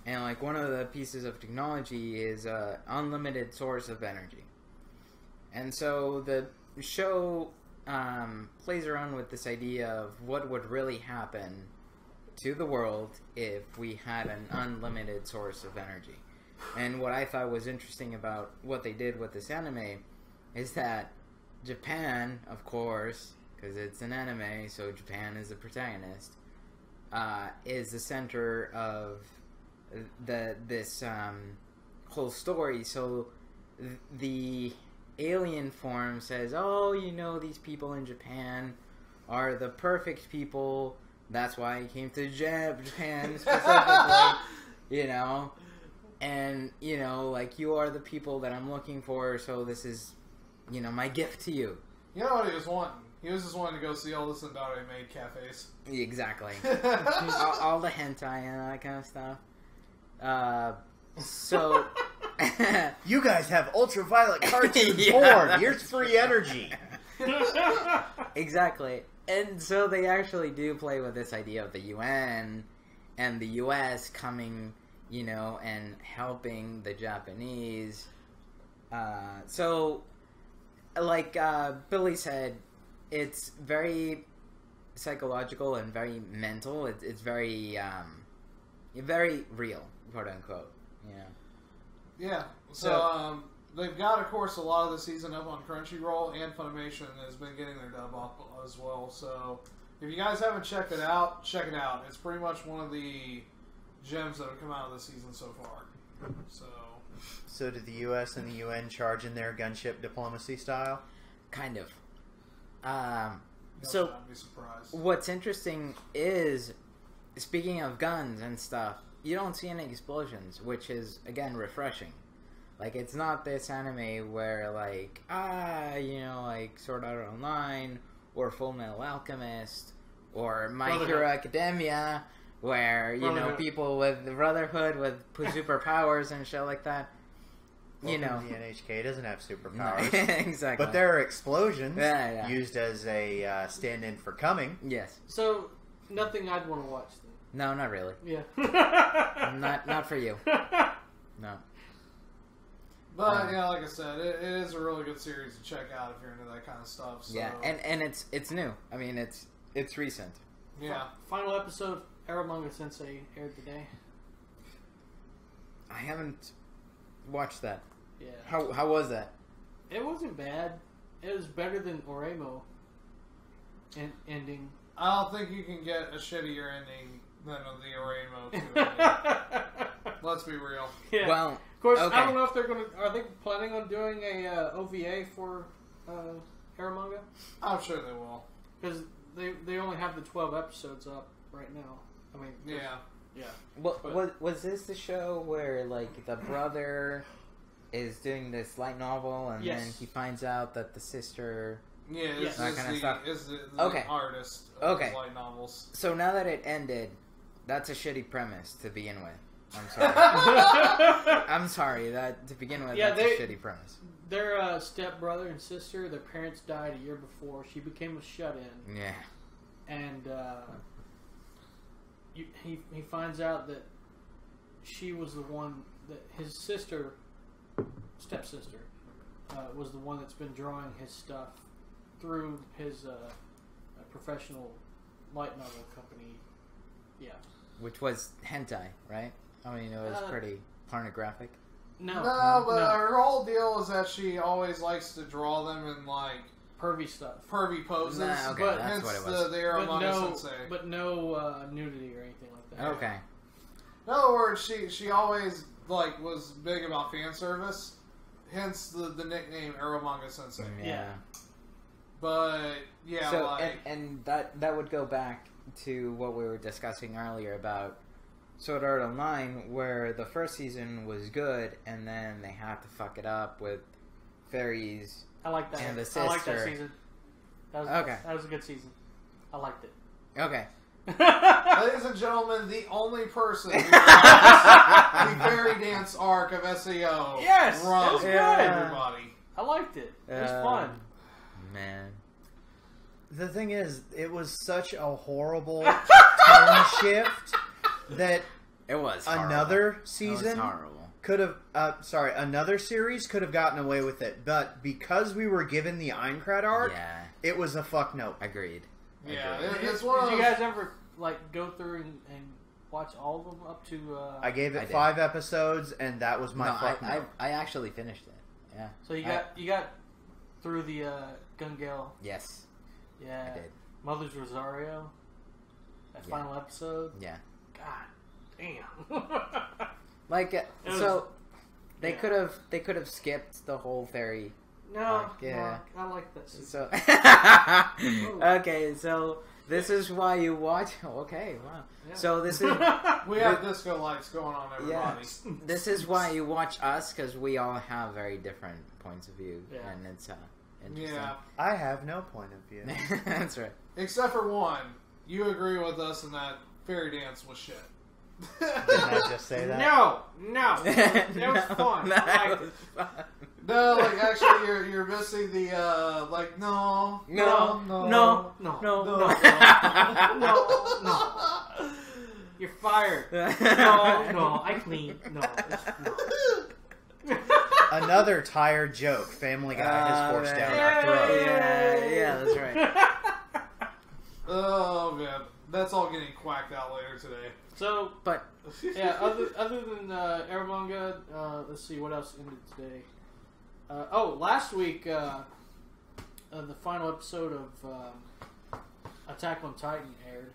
And like one of the pieces of technology is an unlimited source of energy. And so the show plays around with this idea of what would really happen to the world if we had an unlimited source of energy. And what I thought was interesting about what they did with this anime is that Japan, of course, because it's an anime, so Japan is the protagonist, is the center of this whole story. So the alien form says, oh, you know, these people in Japan are the perfect people. That's why I came to Japan specifically, you know. And, you know, like, you are the people that I'm looking for, so this is, you know, my gift to you. you know what he was wanting? He was just wanting to go see all the Sundari made cafes. Exactly. all the hentai and that kind of stuff. So... You guys have ultraviolet cartoons Yeah, porn. Here's free energy. Exactly. And so they actually do play with this idea of the UN and the US coming, you know, and helping the Japanese. So, like Billy said, it's very psychological and very mental. It's very, very real, quote unquote. Yeah. Yeah. So they've got, of course, a lot of the season up on Crunchyroll, and Funimation has been getting their dub up as well. So if you guys haven't checked it out, check it out. It's pretty much one of the gems that have come out of the season so far. So did the U.S. and the UN charge in their gunship diplomacy style? Kind of. So I'd be surprised. What's interesting is, speaking of guns and stuff, you don't see any explosions, which is, again, refreshing. Like, it's not this anime where, like, like Sword Art Online or Full Metal Alchemist or My Hero Academia, where, people with the Brotherhood with superpowers and shit like that. The NHK doesn't have superpowers. Exactly. But there are explosions Yeah. used as a stand-in for coming. Yes. So, nothing I'd want to watch then. No, not really. Yeah. Not for you. No. But like I said, it is a really good series to check out if you're into that kind of stuff. So. Yeah, and it's new. I mean, it's recent. Yeah. Final episode of Eromanga Sensei aired today. I haven't watched that. Yeah. How was that? It wasn't bad. It was better than Oremo ending. I don't think you can get a shittier ending than the Oremo 2 ending. Let's be real. Yeah. Well, of course, okay. I don't know if they're gonna. Are they planning on doing a OVA for Eromanga? I'm sure they will. Because they only have the 12 episodes up right now. I mean, yeah. Well, was this the show where, like, the brother is doing this light novel and then he finds out that the sister... Yeah, Yes. That kind of stuff. is the Okay. artist of Okay. his light novels. So now that it ended, that's a shitty premise to begin with. I'm sorry. I'm sorry. That to begin with, that's a shitty premise. Their stepbrother and sister, their parents died a year before. She became a shut-in. Yeah. And he finds out that she was the one that his stepsister, was the one that's been drawing his stuff through his professional light novel company. Yeah. Which was hentai, right? I mean, it was pretty pornographic. No, her whole deal is that she always likes to draw them in, like, pervy stuff. pervy poses. Nah, okay, but that's hence what it was. the Eromanga Sensei. But no nudity or anything like that. Okay. In other words, she always, like, was big about fan service. Hence the nickname Eromanga Sensei. Yeah. But, yeah, So, like... and that would go back to what we were discussing earlier about Sword Art Online, where the first season was good, and then they had to fuck it up with fairies. I like that. And the I like that sister. season. That was, Okay. That was a good season. I liked it. Okay. Ladies and gentlemen, the only person who watched the fairy dance arc of SEO. Yes! Wrong. It was good! Everybody. I liked it. It was fun. Man. The thing is, it was such a horrible tone shift that It was horrible. another It season was horrible. could have, another series could have gotten away with it. But because we were given the Aincrad arc, Yeah. it was a fuck no. Agreed. Yeah, Agreed. it's one of Did those... you guys ever go through and watch all of them up to? I gave I it did. 5 episodes, and that was my No, fuck no. I actually finished it. Yeah. So you got through the Gungale. Yes. Yeah. I did. Mother's Rosario. That Yeah. final episode. Yeah. God damn. Like, was- so they yeah. could have skipped the whole fairy. No, yeah. no, I like that season. So okay, so this is why you watch. Okay, wow. Yeah. So this is We have disco lights going on, everybody. this is why you watch us, because we all have very different points of view, Yeah. and it's interesting. Yeah. I have no point of view. That's right. Except for one. You agree with us in that fairy dance was shit. Didn't I just say that? No, it was fun. I liked it. fun. No, like, actually, you're missing the, like, no. No. You're fired. No, I clean. No. Another tired joke Family Guy has forced down our throat. Yeah, that's right. Oh, man. That's all getting quacked out later today. So, But yeah, other than Eromanga, let's see what else ended today. Last week, the final episode of Attack on Titan aired.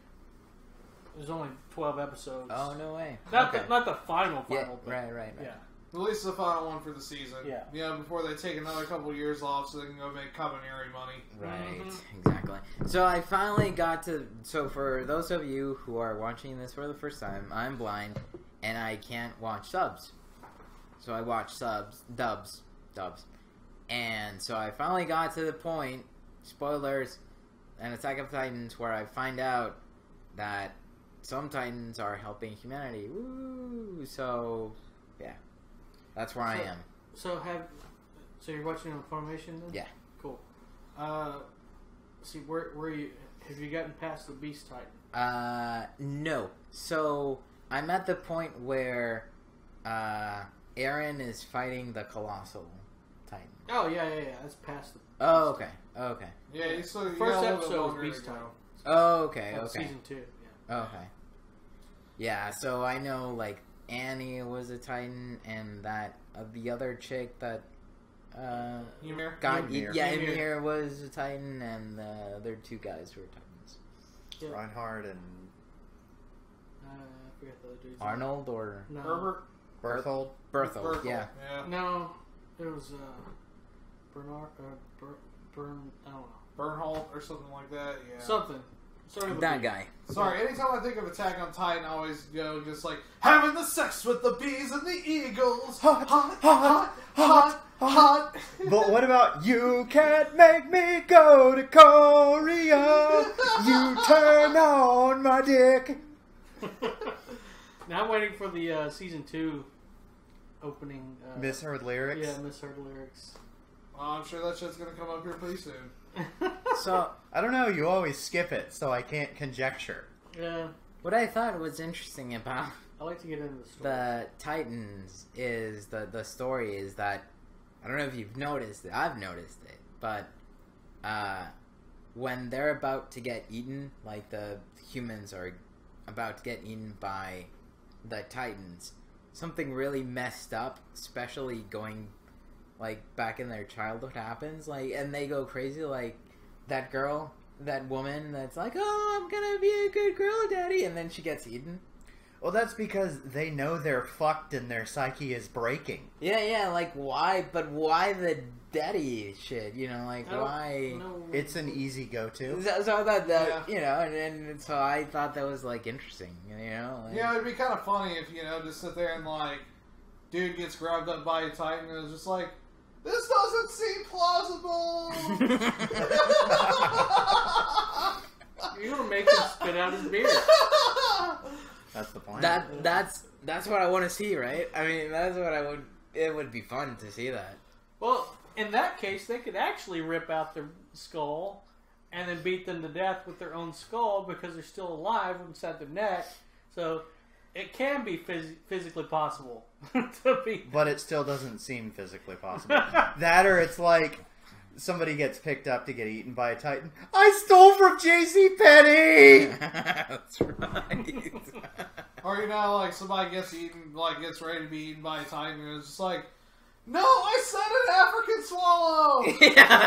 There's only 12 episodes. oh no way. Not Okay. the final. Yeah, But, right. Yeah. At least the final one for the season. Yeah. Yeah, before they take another couple years off so they can go make Covenary money. Right, Mhm. exactly. So I finally got to. So for those of you who are watching this for the first time, I'm blind and I can't watch subs. so I watched dubs, and so I finally got to the point, spoilers, in Attack of Titans, where I find out that some Titans are helping humanity. Woo! So, yeah, that's where I am. So you're watching on Funimation then? Yeah. Cool. See, where you have you gotten past the Beast Titan? No. So I'm at the point where Eren is fighting the Colossal Titan. Oh yeah. That's past the. Oh, okay. Yeah, so you First got a little bit episode longer was Beast to go. Titan. Oh, okay. Season 2. Yeah. Okay. Yeah, so I know, like, Annie was a Titan, and that, the other chick that, Ymir? Ymir. Yeah, Ymir. Ymir was a Titan, and the other two guys were Titans. Yeah. Reinhardt and I forget the other dude's name. Arnold, or No. Herbert? Berthold. Berthold, yeah. No, it was Bernard. Bern. I don't know. Bernhold or something like that, yeah. Something. Sorry, That guy. Sorry, anytime I think of Attack on Titan, I always go just like, having the sex with the bees and the eagles. Hot, hot. But what about you can't make me go to Korea? You turn on my dick. Now I'm waiting for the season 2 opening. Misheard lyrics. Yeah, misheard lyrics. Well, I'm sure that shit's gonna come up here pretty soon. So, I don't know. You always skip it, so I can't conjecture. Yeah, what I thought was interesting about I like to get into the story. the Titans is the story is that, I don't know if you've noticed it, I've noticed it, but when they're about to get eaten, like the humans are about to get eaten by the Titans, something really messed up, especially going like back in their childhood happens, like, and they go crazy, like that woman that's like, oh, I'm gonna be a good girl, daddy, and then she gets eaten. Well, that's because they know they're fucked and their psyche is breaking. Yeah, like, why? But why the daddy shit? You know, like, why? It's an easy go-to. So I thought that, Yeah. you know, and so I thought that was, like, interesting, you know? Like, Yeah, it'd be kind of funny if, just sit there and, like, dude gets grabbed up by a Titan and is just like, this doesn't seem plausible! You're gonna make him spit out his beer. That's the plan. That's what I want to see, right? I mean, that's what it would be fun to see that. Well, in that case, they could actually rip out their skull and then beat them to death with their own skull because they're still alive inside their neck. So it can be physically possible to be. But it still doesn't seem physically possible. That or it's like somebody gets picked up to get eaten by a Titan. I stole from JCPenney! That's right. Or, like, somebody gets eaten, like, gets ready to be eaten by a Titan and it's just like, no, I said an African swallow! Yeah,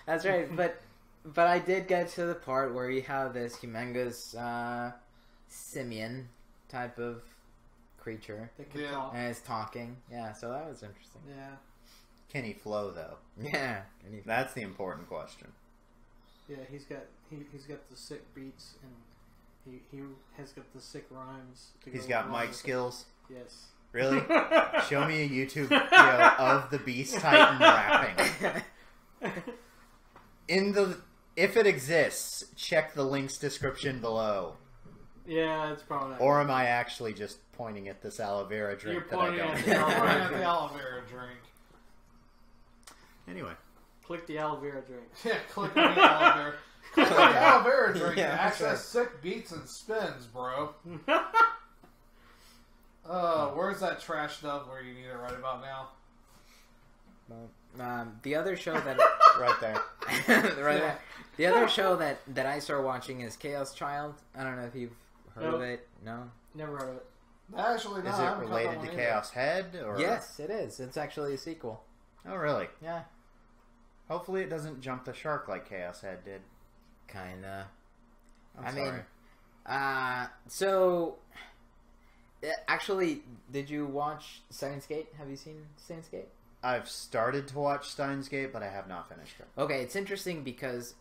that's right. But I did get to the part where you have this humongous simian type of creature, They can Yeah. talk. and it's talking. Yeah, so that was interesting. Yeah. Can he flow, though? Yeah, That's the important question. Yeah, he's got the sick beats and he has got the sick rhymes. He's got mic skills. Yes. Really? Show me a YouTube video of the Beast Titan rapping. If it exists, check the link's description below. Yeah, it's probably not. Or am I actually just pointing at this aloe vera drink You're that I pointing don't at need? I'm running at the aloe vera drink. Anyway. Click the aloe vera drink. Yeah, click on the aloe vera. Click on the aloe vera drink Yeah, to access sure. sick beats and spins, bro. Where's that trash dub where you need it right about now? The other show that Right there. right there. The other show that I started watching is Chaos Child. I don't know if you've heard of Nope. it. No. Never heard of it. Actually, no, Is I it haven't caught that related one to either. Chaos Head? Or? Yes, it is. It's actually a sequel. Oh, really? Yeah. Hopefully it doesn't jump the shark like Chaos Head did. Kinda. I'm sorry. So actually, did you watch Steins Gate? Have you seen Steins Gate? I've started to watch Steins Gate, but I have not finished it. Okay, it's interesting because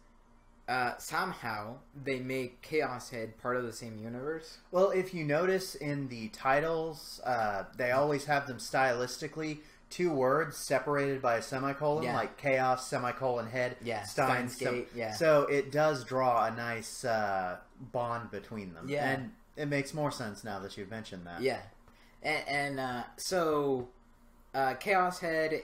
somehow they make Chaos Head part of the same universe. Well, if you notice in the titles, they always have them stylistically 2 words separated by a semicolon, like Chaos, semicolon, Head, Steins Gate, So it does draw a nice bond between them. Yeah. And it makes more sense now that you've mentioned that. Yeah. So Chaos Head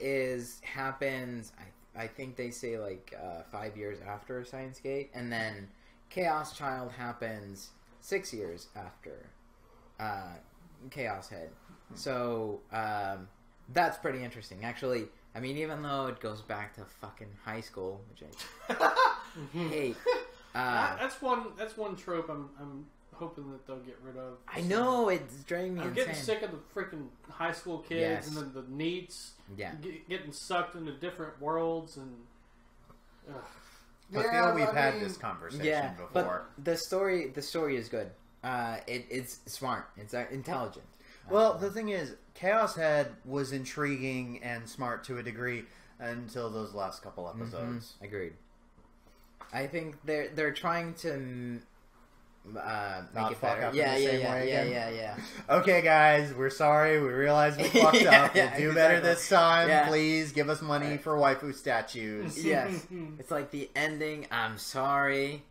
happens, I think they say like 5 years after Steins Gate, and then Chaos Child happens 6 years after Chaos Head. So that's pretty interesting. Actually, I mean, even though it goes back to fucking high school, which I hate. That's one trope I'm hoping that they'll get rid of. I know, it's driving me I'm insane. getting sick of the freaking high school kids and then the NEETs getting sucked into different worlds and. I feel we've had this conversation before. But the story is good. It's smart. It's intelligent. Well, the thing is, Chaos Head was intriguing and smart to a degree until those last couple episodes. Agreed. I think they're trying to make it better. Yeah. Okay, guys, we're sorry. We realize we fucked up. We'll do better this time. Yeah. Please give us money for waifu statues. Yes. It's like the ending. I'm sorry.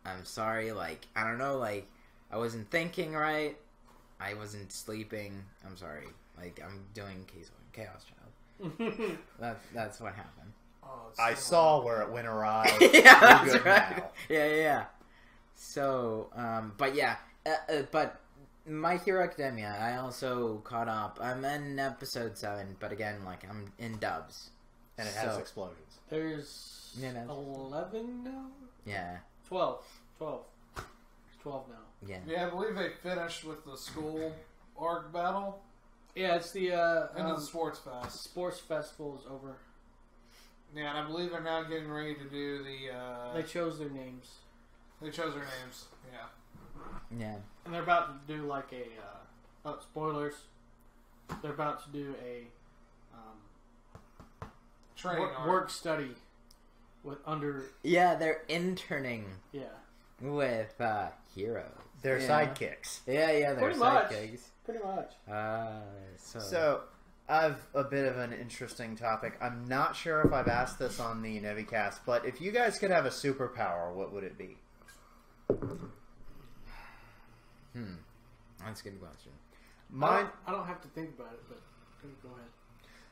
Like, I don't know. Like, I wasn't thinking right. I wasn't sleeping. I'm sorry. Like, I'm doing Chaos Child. That's what happened. Oh, I saw where it went awry. Yeah, that's right. Now. Yeah. So, but My Hero Academia, I also caught up. I'm in episode 7, but again, like, I'm in dubs. And it has explosions. There's 11 now? Yeah. 12. 12. There's 12 now. Yeah, I believe they finished with the school arc battle. Yeah, it's the and the sports fest. Sports festival is over. Yeah, and I believe they're now getting ready to do the. They chose their names. They chose their names. Yeah. Yeah. And they're about to do like a. Spoilers. They're about to do a. Training work study with under. Yeah, they're interning. Yeah. With heroes. They're sidekicks. Yeah, they're sidekicks. Pretty much. So, I have a bit of an interesting topic. I'm not sure if I've asked this on the NeviCast, but if you guys could have a superpower, what would it be? That's a good question. Mine, I don't have to think about it, but go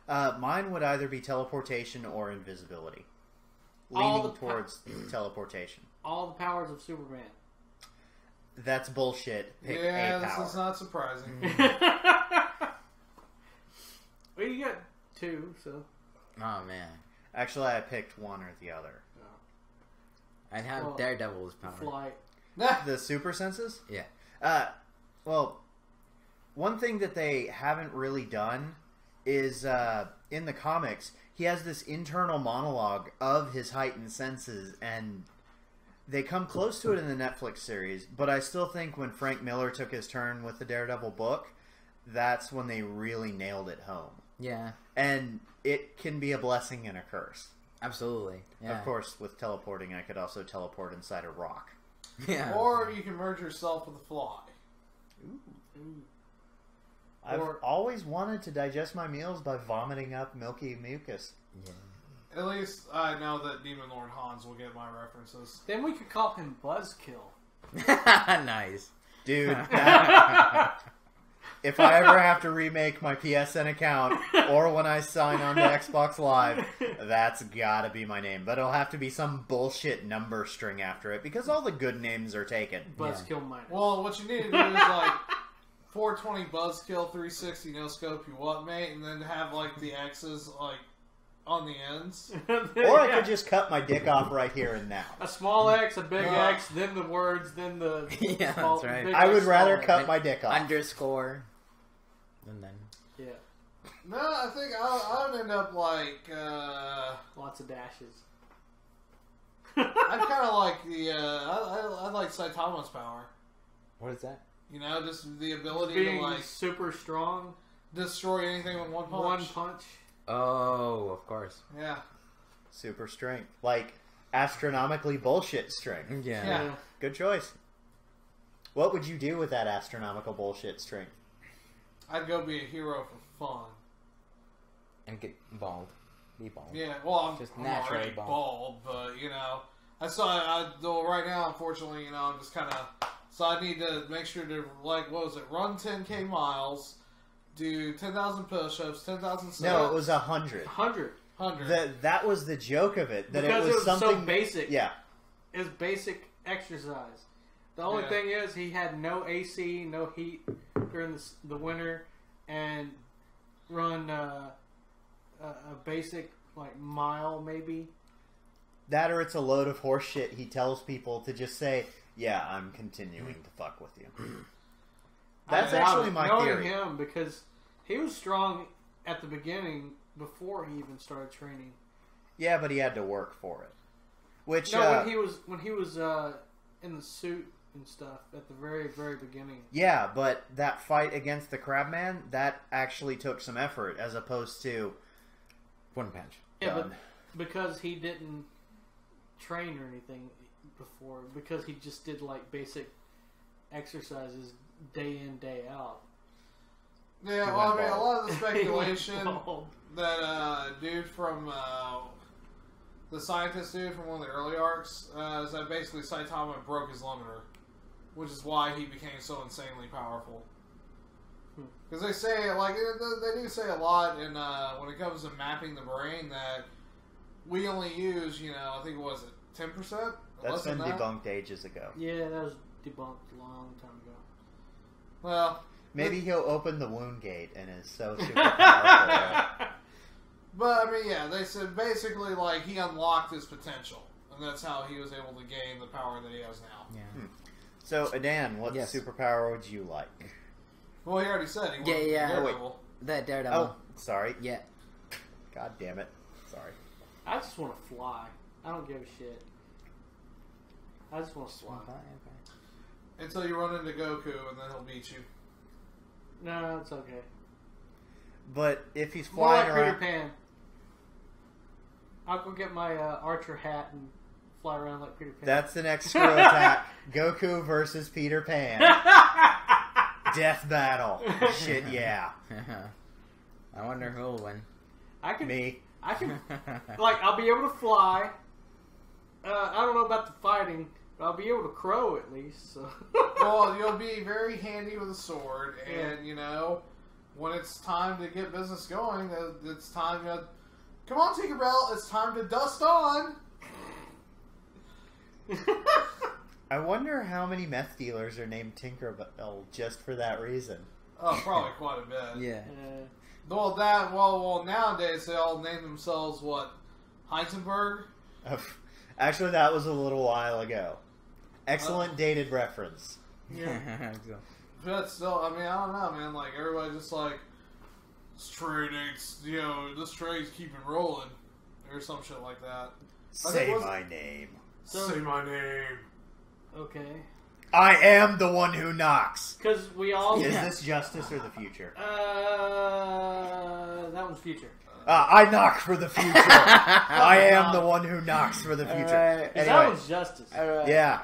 ahead. Mine would either be teleportation or invisibility. Leaning towards teleportation. All the powers of Superman. That's bullshit. Pick a power. This is not surprising. Well, you got 2, so. Oh, man. Actually, I picked one or the other. I'd have Daredevil's power. Flight. The super senses? Yeah. Well, one thing that they haven't really done is, in the comics, he has this internal monologue of his heightened senses, and they come close to it in the Netflix series, but I still think when Frank Miller took his turn with the Daredevil book, that's when they really nailed it home. Yeah. And it can be a blessing and a curse. Absolutely. Yeah. Of course, with teleporting, I could also teleport inside a rock. Yeah. Or you can merge yourself with a fly. Ooh. I've always wanted to digest my meals by vomiting up milky mucus. Yeah. At least I know that Demon Lord Hans will get my references. Then we could call him Buzzkill. Nice. Dude, if I ever have to remake my PSN account, or when I sign on to Xbox Live, that's gotta be my name. But it'll have to be some bullshit number string after it, because all the good names are taken. Buzzkill minus. Well, what you need to do is like 420 Buzzkill, 360 no scope, you what, mate? And then have like the X's like on the ends. Or I could just cut my dick off right here and now. A small X, a big X, then the words, then the... Yeah, that's right. I would rather cut my dick off. Underscore. And then... Yeah. No, I think I would end up like... Lots of dashes. I'd kind of like the... I'd like Saitama's power. What is that? You know, just the ability Being to like... super strong. Destroy anything with one punch. One punch. Oh, of course. Yeah. Super strength. Like astronomically bullshit string. Yeah. Good choice. What would you do with that astronomical bullshit string? I'd go be a hero for fun. And get bald. Be bald. Yeah, well, Just I'm naturally already bald. bald, but, you know, though right now, unfortunately, you know, I'm just kind of, so I need to make sure to, like, what was it, run 10K miles, do 10,000 push-ups, 10,000 steps. No, it was 100. 100. 100. That was the joke of it. That Because it was something so basic. Yeah. It was basic exercise. The only Yeah. thing is he had no AC, no heat during the winter, and run a basic like mile maybe. That or it's a load of horse shit he tells people to just say, yeah, I'm continuing to fuck with you. That's I doubt actually it, my knowing theory. him, because he was strong at the beginning before he even started training. Yeah, but he had to work for it. Which, No, when he was in the suit and stuff at the very, very beginning. yeah, but that fight against the Crabman, that actually took some effort as opposed to One punch. Yeah, done. but because he didn't train or anything before, because he just did like basic exercises day in, day out. Yeah, He well, I went mean, a bald. lot of the speculation Bald. that dude from the scientist dude from one of the early arcs is that basically Saitama broke his limiter, which is why he became so insanely powerful. Because they say, like, they do say a lot in when it comes to mapping the brain that we only use, you know, I think, was it 10%? That's been debunked ages ago. Yeah, that was debunked a long time ago. Well, Maybe he'll open the wound gate and is so super powerful. but I mean, yeah, they said basically like he unlocked his potential, and that's how he was able to gain the power that he has now. Yeah. So, Adan, what Yes. superpower would you like? Well, he already said he wanted Yeah. Daredevil. That Daredevil. Oh, sorry. Yeah. God damn it. Sorry. I just want to fly. I don't give a shit. I just want to fly. Okay. Until you run into Goku, and then he'll beat you. No, it's okay. But if he's More like flying Peter around... Pan. I'll go get my Archer hat and fly around like Peter Pan. That's the next screw attack. Goku versus Peter Pan. Death battle. Shit, yeah. I wonder who will win. I can. Me. I can. Like, I'll be able to fly. I don't know about the fighting, but I'll be able to crow at least. So. Well, you'll be very handy with a sword, and you know, when it's time to get business going, it's time to come on, Tinkerbell. It's time to dust on. I wonder how many meth dealers are named Tinkerbell just for that reason. Oh, probably quite a bit. Yeah. Well, nowadays they all name themselves what? Heisenberg? Actually, that was a little while ago. Excellent dated reference. Yeah. But still, I mean, I don't know, man. Like, everybody just like, this trade ain't, you know, this trade's keeping rolling. Or some shit like that. Say my name. Say my name. Okay. I am the one who knocks. Because we all. Is this justice or the future? That one's future. I knock for the future. I am the one who knocks for the future. That Anyway, one's justice. yeah.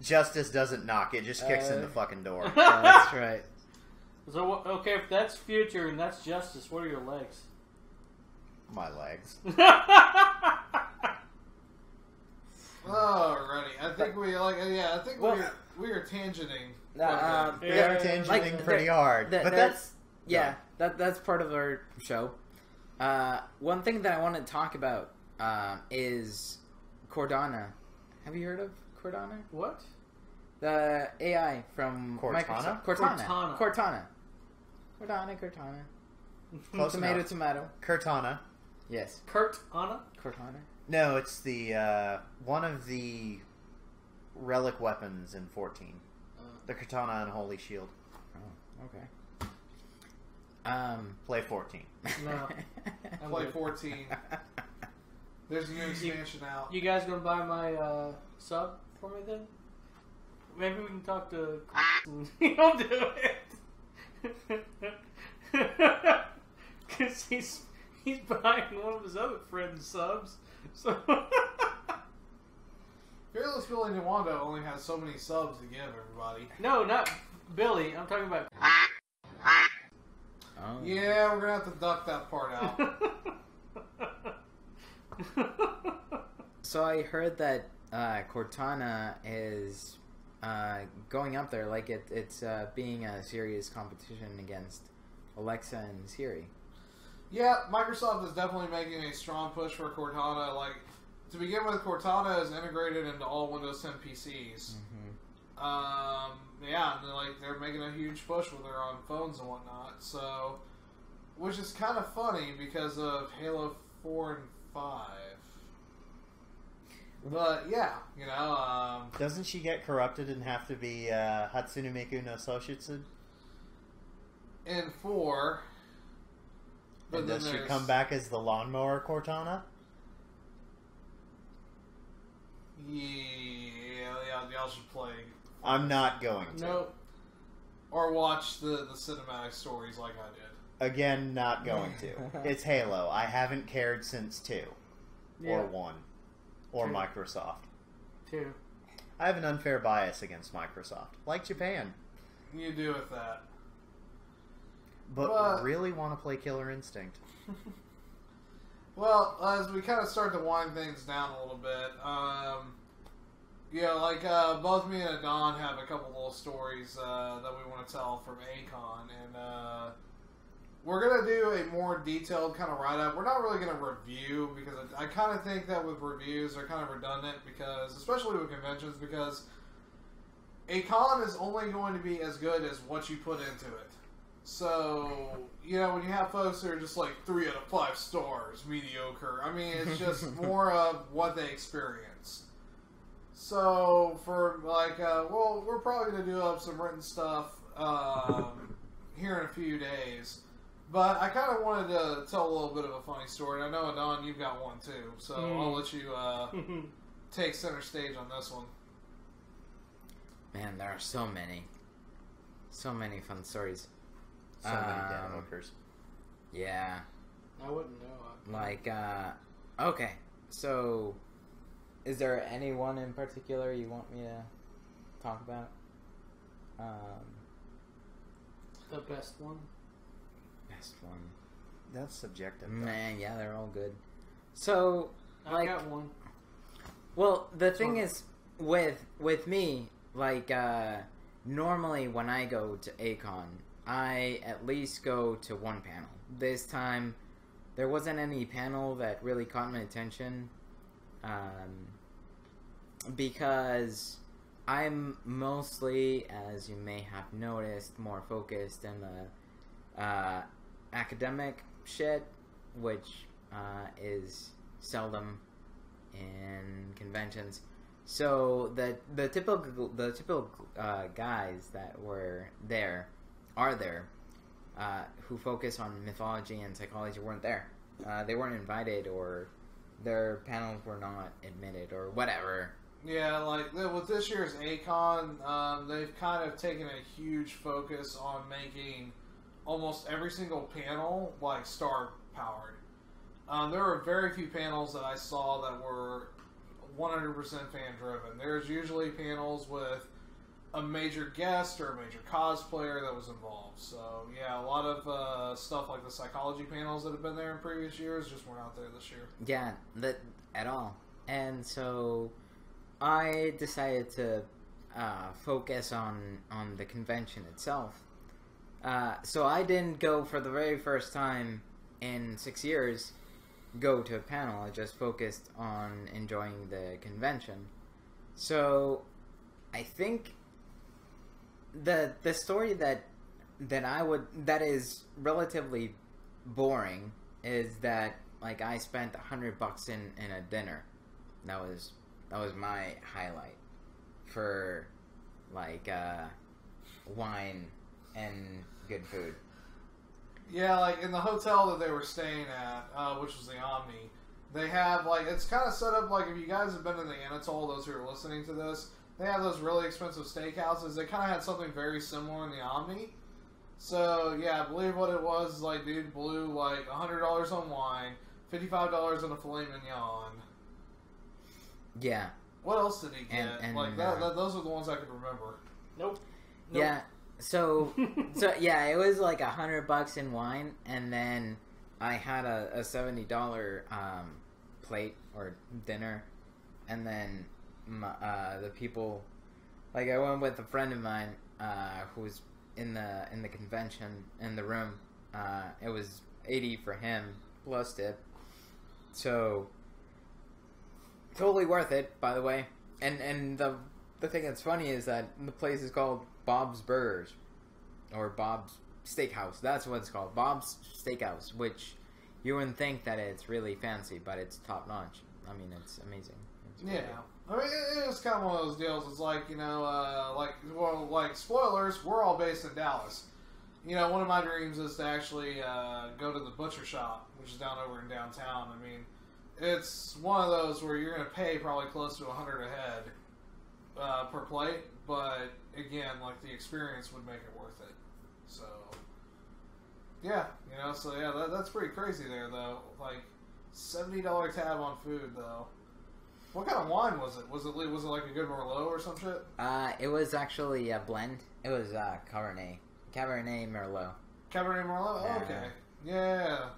Justice doesn't knock. It just kicks in the fucking door. That's right. So, okay, if that's future and that's justice, what are your legs? My legs. Alrighty, I think we like. Yeah, I think Well, we are tangenting. We are tangenting like, pretty hard. But that's... that's part of our show. One thing that I want to talk about is Cortana. Have you heard of Cortana? What? The AI from Cortana? Microsoft. Cortana. Cortana. Close Tomato, enough. tomato. Cortana. Yes. Kurt Anna? Cortana. No, it's the one of the relic weapons in 14. The Katana and Holy Shield. Oh, okay. Play 14. No. I'm Play good. 14. There's a new expansion out. You guys gonna buy my sub for me then? Maybe we can talk to Chris and he'll do it. Because he's buying one of his other friends' subs. So Fearless Billy Nwando only has so many subs to give everybody. No, not Billy. I'm talking about. Oh. Yeah, we're gonna have to duck that part out. So I heard that Cortana is going up there, like it's being a serious competition against Alexa and Siri. Yeah, Microsoft is definitely making a strong push for Cortana. Like, to begin with, Cortana is integrated into all Windows 10 PCs. Yeah, and they're making a huge push with her on phones and whatnot. So, which is kind of funny because of Halo 4 and 5. But yeah, Doesn't she get corrupted and have to be Hatsune Miku no Soshitsu? in 4. But And then does she there's- come back as the lawnmower Cortana? Yeah, y'all should play. I'm not going to. Nope. Or watch the cinematic stories like I did. Again, not going to. It's Halo. I haven't cared since 2. Yeah. Or 1. Or 2. Microsoft. 2. I have an unfair bias against Microsoft. Like Japan. You do with that. But really want to play Killer Instinct. Well, as we kind of start to wind things down a little bit, both me and Adon have a couple little stories that we want to tell from A-Kon, and we're going to do a more detailed kind of write-up. We're not really going to review, because I kind of think that with reviews, they're kind of redundant, because, especially with conventions, because A-Kon is only going to be as good as what you put into it. So, when you have folks that are just like 3 out of 5 stars, mediocre, I mean, it's just more of what they experience. So, for we're probably going to do up some written stuff here in a few days. But I kind of wanted to tell a little bit of a funny story. And I know, Adon, you've got one too. So I'll let you take center stage on this one. Man, there are so many. So many fun stories. So many dead hookers. Yeah. I wouldn't know. Okay. So, is there anyone in particular you want me to talk about? The best one? Best one. That's subjective. though. Man, yeah, they're all good. So, I got one. well, the thing is, with me, normally when I go to A-Kon, I at least go to one panel. This time, there wasn't any panel that really caught my attention, because I'm mostly, as you may have noticed, more focused in the academic shit, which is seldom in conventions. So the typical guys that are there who focus on mythology and psychology weren't there. They weren't invited, or their panels were not admitted, or whatever. Yeah, with this year's A-Kon, they've kind of taken a huge focus on making almost every single panel star-powered. There were very few panels that I saw that were 100% fan-driven. There's usually panels with a major guest or a major cosplayer that was involved. So, yeah, a lot of stuff like the psychology panels that have been there in previous years just weren't out there this year. Yeah, at all. And so I decided to focus on the convention itself. So I didn't go for the very first time in 6 years go to a panel. I just focused on enjoying the convention. So I think the story that is relatively boring is that I spent $100 in a dinner. That was my highlight for wine and good food. Yeah, in the hotel that they were staying at, which was the Omni, they have, it's kind of set up if you guys have been in the Anatole, those who are listening to this, they have those really expensive steakhouses. They kind of had something very similar in the Omni. So, yeah, I believe what it was, dude blew, $100 on wine, $55 on a filet mignon. Yeah. What else did he get? And, like those are the ones I could remember. Nope. Yeah. So yeah, it was like $100 in wine, and then I had a $70 plate or dinner, and then the people, like I went with a friend of mine who was in the convention in the room. It was $80 for him plus tip, so totally worth it. By the way, and the thing that's funny is that the place is called Bob's Burgers or Bob's Steakhouse. That's what it's called, Bob's Steakhouse. Which you wouldn't think that it's really fancy, but it's top notch. I mean, it's amazing. It's yeah. I mean, it's kind of one of those deals. It's like, you know, like spoilers, we're all based in Dallas. You know, one of my dreams is to actually go to the butcher shop, which is down over in downtown. I mean, it's one of those where you're going to pay probably close to $100 a head per plate, but again, like the experience would make it worth it. So, yeah, you know, so yeah, that's pretty crazy there, though. Like, $70 tab on food, though. What kind of wine was it? Was it like a good Merlot or some shit? It was actually a blend. It was Cabernet Merlot. Cabernet Merlot? Yeah. Oh, okay. Yeah.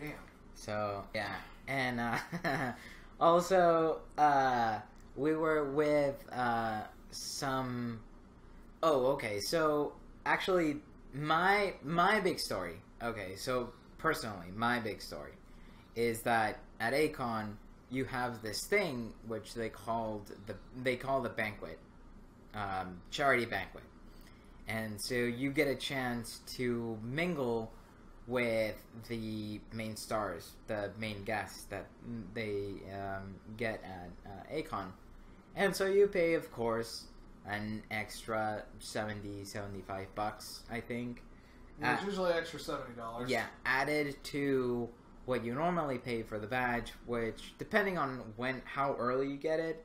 Damn. So, yeah. And also, we were with some... Oh, okay. So, actually, my big story... Okay, so, personally, my big story is that at A-Kon, you have this thing which they call the banquet, charity banquet. And so you get a chance to mingle with the main stars, the main guests that they get at A-Kon. And so you pay, of course, an extra $75, I think. It's usually extra $70. Yeah, added to what you normally pay for the badge, which, depending on how early you get it,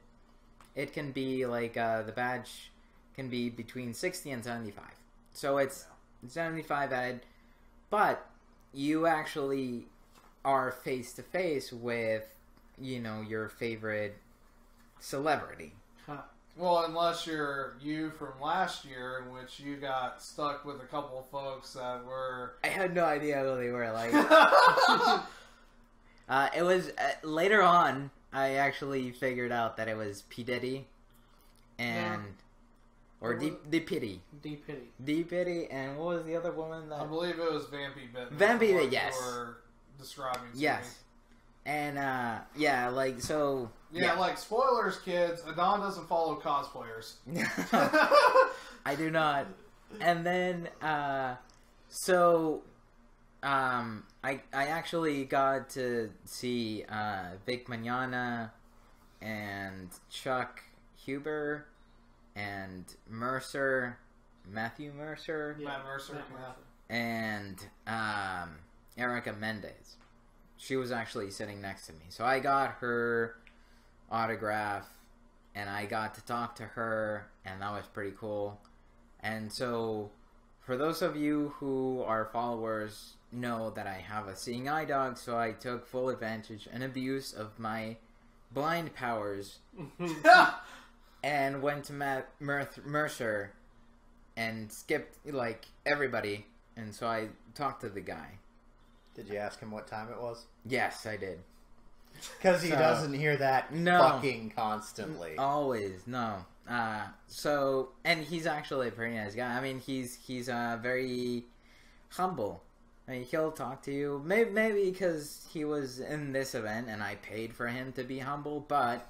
it can be like, the badge can be between 60 and 75. So it's 75 added, but you actually are face to face with, you know, your favorite celebrity. Huh. Well, unless you're you from last year, in which you got stuck with a couple of folks that were... I had no idea who they were, like... it was, later on, I actually figured out that it was P. Diddy, and... Yeah. Or D. Pity. D. Pity. D. Pity, and what was the other woman that... I believe it was Vampy Bitten. Vampy Bitten, yes. You were describing to Yes. me. And, yeah, like, so... Yeah, like, spoilers, kids. Adon doesn't follow cosplayers. I do not. And then, so, I actually got to see, Vic Mignogna and Chuck Huber and Matthew Mercer, Yeah, Matt Mercer, Matt yeah. and, Erica Mendez. She was actually sitting next to me. So I got her autograph, and I got to talk to her, and that was pretty cool. And so, for those of you who are followers, know that I have a seeing eye dog, so I took full advantage and abuse of my blind powers, and went to Matt Mercer, and skipped, like, everybody, and so I talked to the guy. Did you ask him what time it was? Yes, I did. Because he doesn't hear that fucking constantly. Always, no. So, and he's actually a pretty nice guy. I mean, he's very humble. I mean, he'll talk to you. Maybe because he was in this event and I paid for him to be humble, but...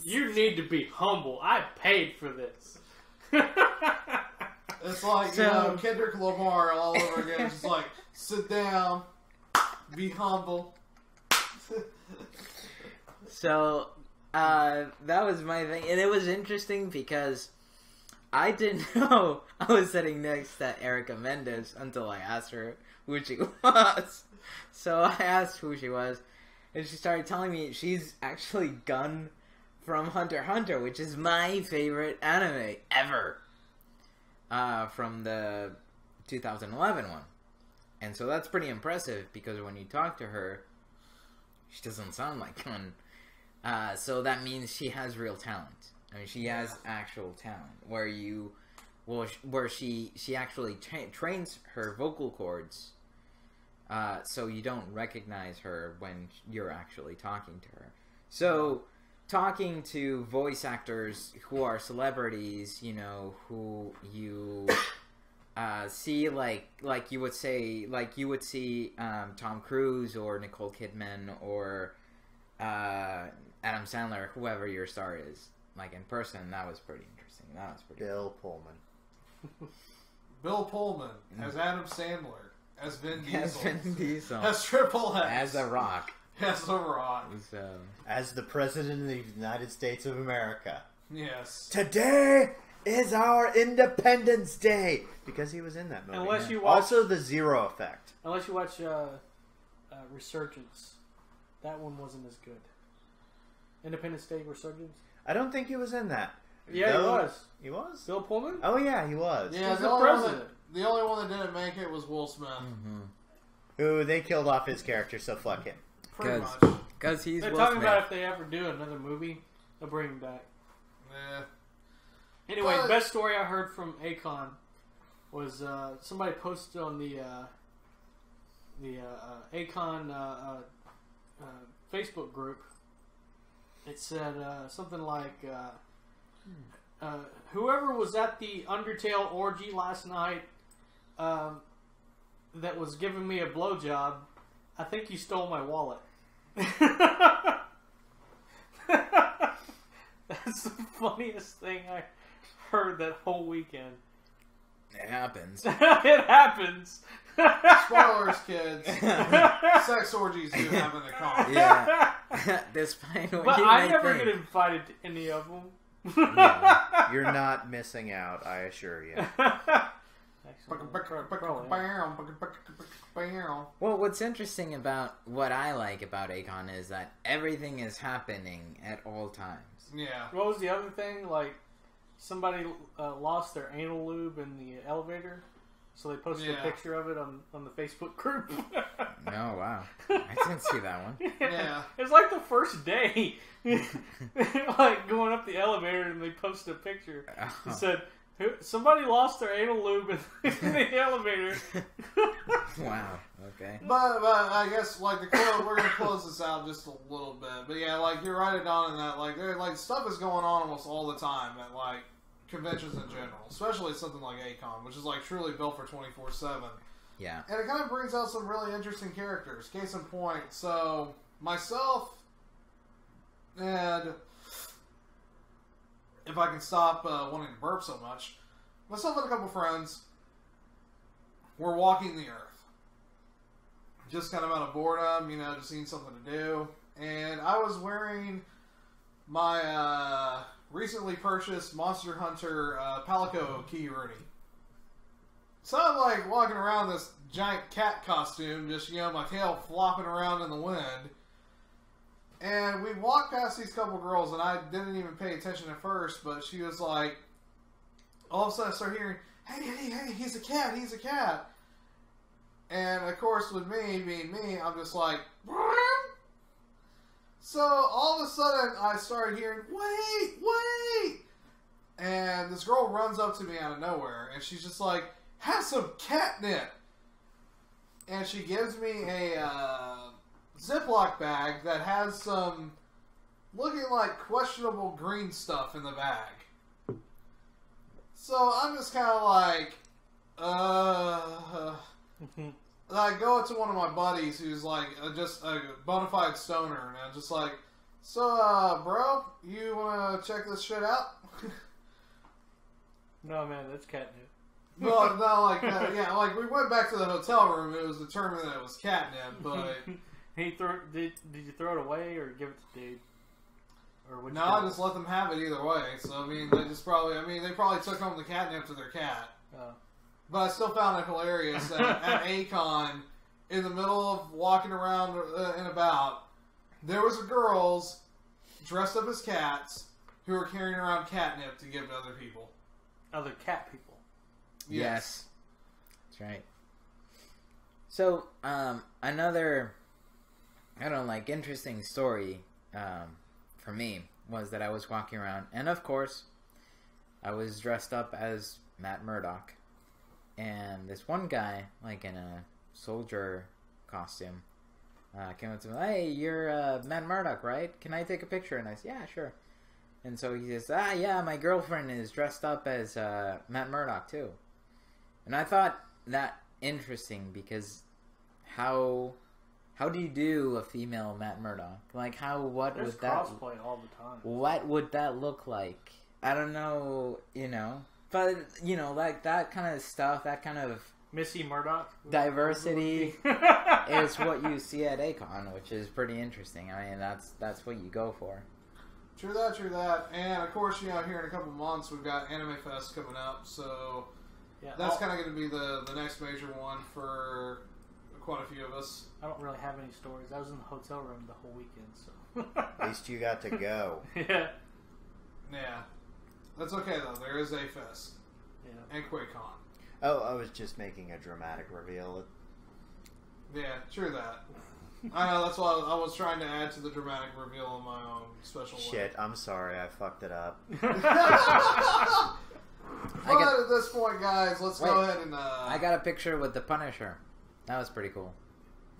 You need to be humble. I paid for this. It's like, you know, Kendrick Lamar all over again. It's just like, sit down, be humble. So, that was my thing. And it was interesting because I didn't know I was sitting next to Erica Mendez until I asked her who she was. So I asked who she was, and she started telling me she's actually Gun from Hunter x Hunter, which is my favorite anime ever. From the 2011 one. And so that's pretty impressive because when you talk to her, she doesn't sound like one. So that means she has real talent. I mean, she has actual talent where she actually trains her vocal cords, so you don't recognize her when you're actually talking to her. So talking to voice actors who are celebrities, you know, who you see like you would see Tom Cruise or Nicole Kidman or Adam Sandler, whoever your star is, like in person, that was pretty interesting. That was pretty Bill Pullman. Bill Pullman as Adam Sandler, as Vin Diesel, as Vin Diesel, as Triple X, as The Rock, as The Rock, so As the President of the United States of America. yes. Today is our Independence Day! Because he was in that movie. Unless you watch, Also, the Zero Effect. unless you watch Resurgence, that one wasn't as good. Independence Day Resurgence. I don't think he was in that. Yeah, he was. He was? Bill Pullman. Oh, yeah, he was. Yeah, He's the the only, one president. the only one that didn't make it was Will Smith. Who they killed off his character, so fuck him. Pretty Because- much. because he's They're Will talking Smith. about if they ever do another movie, they'll bring him back. Yeah. Anyway, But- the best story I heard from A-Kon was somebody posted on the A-Kon Facebook group. It said something like, whoever was at the Undertale orgy last night that was giving me a blowjob, I think you stole my wallet. That's the funniest thing I heard that whole weekend. It happens. It happens. Spoilers, kids. Sex orgies do happen at con. Yeah. Despite what But you I may never think. get invited to any of them. Yeah, you're not missing out, I assure you. Well, what's interesting about what I like about A-Kon is that everything is happening at all times. Yeah. What was the other thing? Like, somebody lost their anal lube in the elevator, so they posted a picture of it on the Facebook group. Oh, wow. I didn't see that one. Yeah. It's like the first day. Like, going up the elevator, and they posted a picture. It said, somebody lost their anal lube in the elevator. Wow. Okay. But I guess like we're gonna close this out just a little bit. But yeah, like you're right on in that like stuff is going on almost all the time at like conventions in general, especially something like A-Kon, which is like truly built for 24/7. Yeah. And it kind of brings out some really interesting characters. Case in point, so myself and if I can stop wanting to burp so much, myself and a couple friends were walking the earth. Just kind of out of boredom, you know, just needing something to do. And I was wearing my recently purchased Monster Hunter Palico Keyrooney. So I'm like walking around this giant cat costume, just, you know, my tail flopping around in the wind. And we walked past these couple girls, and I didn't even pay attention at first, but she was like, all of a sudden I start hearing, hey, he's a cat, he's a cat. And of course, with me being me, I'm just like, "Brrrr." So all of a sudden I started hearing, wait. And this girl runs up to me out of nowhere, and she's just like, have some catnip. And she gives me a Ziploc bag that has some looking like questionable green stuff in the bag. So I'm just kind of like, I go up to one of my buddies who's like just a bona fide stoner, and I'm just like, so, bro, you want to check this shit out? No, man, that's catnip. No, not like that. Yeah, like we went back to the hotel room. It was determined that it was catnip, but Did you throw it away or give it to dude? Or no, I just let them have it either way. So I mean, they probably took home the catnip to their cat. Oh. But I still found it hilarious that at A-Kon, in the middle of walking around and about, there was girls dressed up as cats who were carrying around catnip to give to other people. Other cat people. Yes. That's right. So, another, I don't know, like, interesting story for me was that I was walking around, and of course, I was dressed up as Matt Murdock, and this one guy, like in a soldier costume, came up to me, "Hey, you're Matt Murdock, right? Can I take a picture?" And I said, "Yeah, sure." And so he says, "Yeah, my girlfriend is dressed up as Matt Murdock too." And I thought that interesting because how do you do a female Matt Murdock? Like what There's would that crossplay all the time. what would that look like? I don't know, but like that kind of stuff, that kind of Missy Murdoch diversity is what you see at A-Kon, which is pretty interesting. I mean, that's what you go for. True that. And of course, here in a couple months, we've got Anime Fest coming up, so Yeah, that's kind of going to be the next major one for quite a few of us. I don't really have any stories. I was in the hotel room the whole weekend, so. At least you got to go. Yeah. Yeah. That's okay, though. There is A-Fest. Yeah. And QuakeCon. Oh, I was just making a dramatic reveal. Yeah, true that. I know, that's why I was trying to add to the dramatic reveal in my own special way. Shit, I'm sorry, I fucked it up. But at this point, guys, let's go ahead and... I got a picture with the Punisher. That was pretty cool.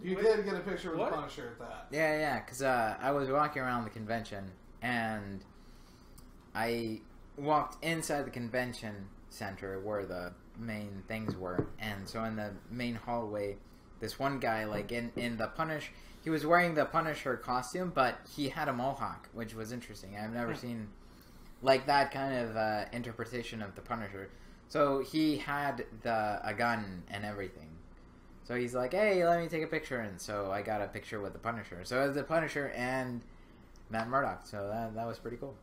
You did get a picture with What? the Punisher at that. Yeah, because I was walking around the convention, and I walked inside the convention center where the main things were, and so in the main hallway, this one guy, like, in the Punish, he was wearing the Punisher costume, but he had a mohawk, which was interesting. I've never seen, like, that kind of interpretation of the Punisher. So he had a gun and everything. So he's like, "Hey, let me take a picture," and so I got a picture with the Punisher. So it was the Punisher and Matt Murdock, so that was pretty cool.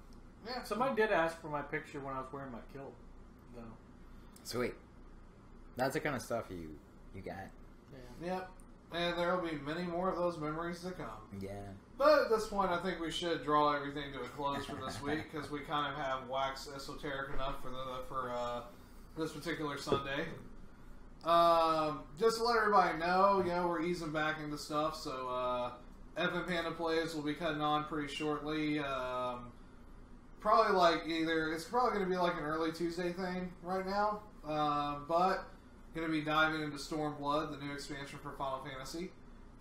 Yeah. Somebody did ask for my picture when I was wearing my kilt, though. Sweet. That's the kind of stuff you got. Yeah. Yep. And there will be many more of those memories to come. Yeah. But at this point, I think we should draw everything to a close for this week because we kind of have waxed esoteric enough for this particular Sunday. Just to let everybody know, we're easing back into stuff. So Evan Panda Plays will be cutting on pretty shortly. Probably it's probably going to be like an early Tuesday thing right now. But going to be diving into Stormblood, the new expansion for Final Fantasy.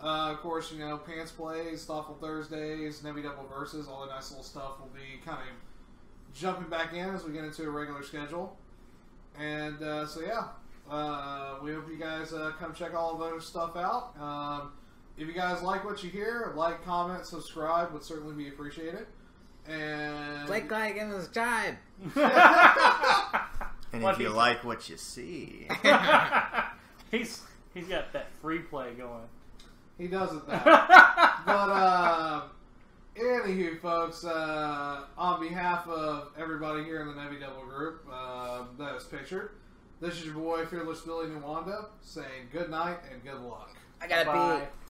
Of course, Pants Plays, Thoughtful Thursdays, Nebby Double Verses, all the nice little stuff will be kind of jumping back in as we get into a regular schedule. And so, yeah, we hope you guys come check all of those stuff out. If you guys like what you hear, like, comment, subscribe would certainly be appreciated. And Like and subscribe. And What if you he- like what you see, He's got that free play going. he does it that. But anywho, folks, on behalf of everybody here in the Nebby Double group that is pictured, this is your boy Fearless Billy Nwanda saying good night and good luck. I gotta Bye. pee.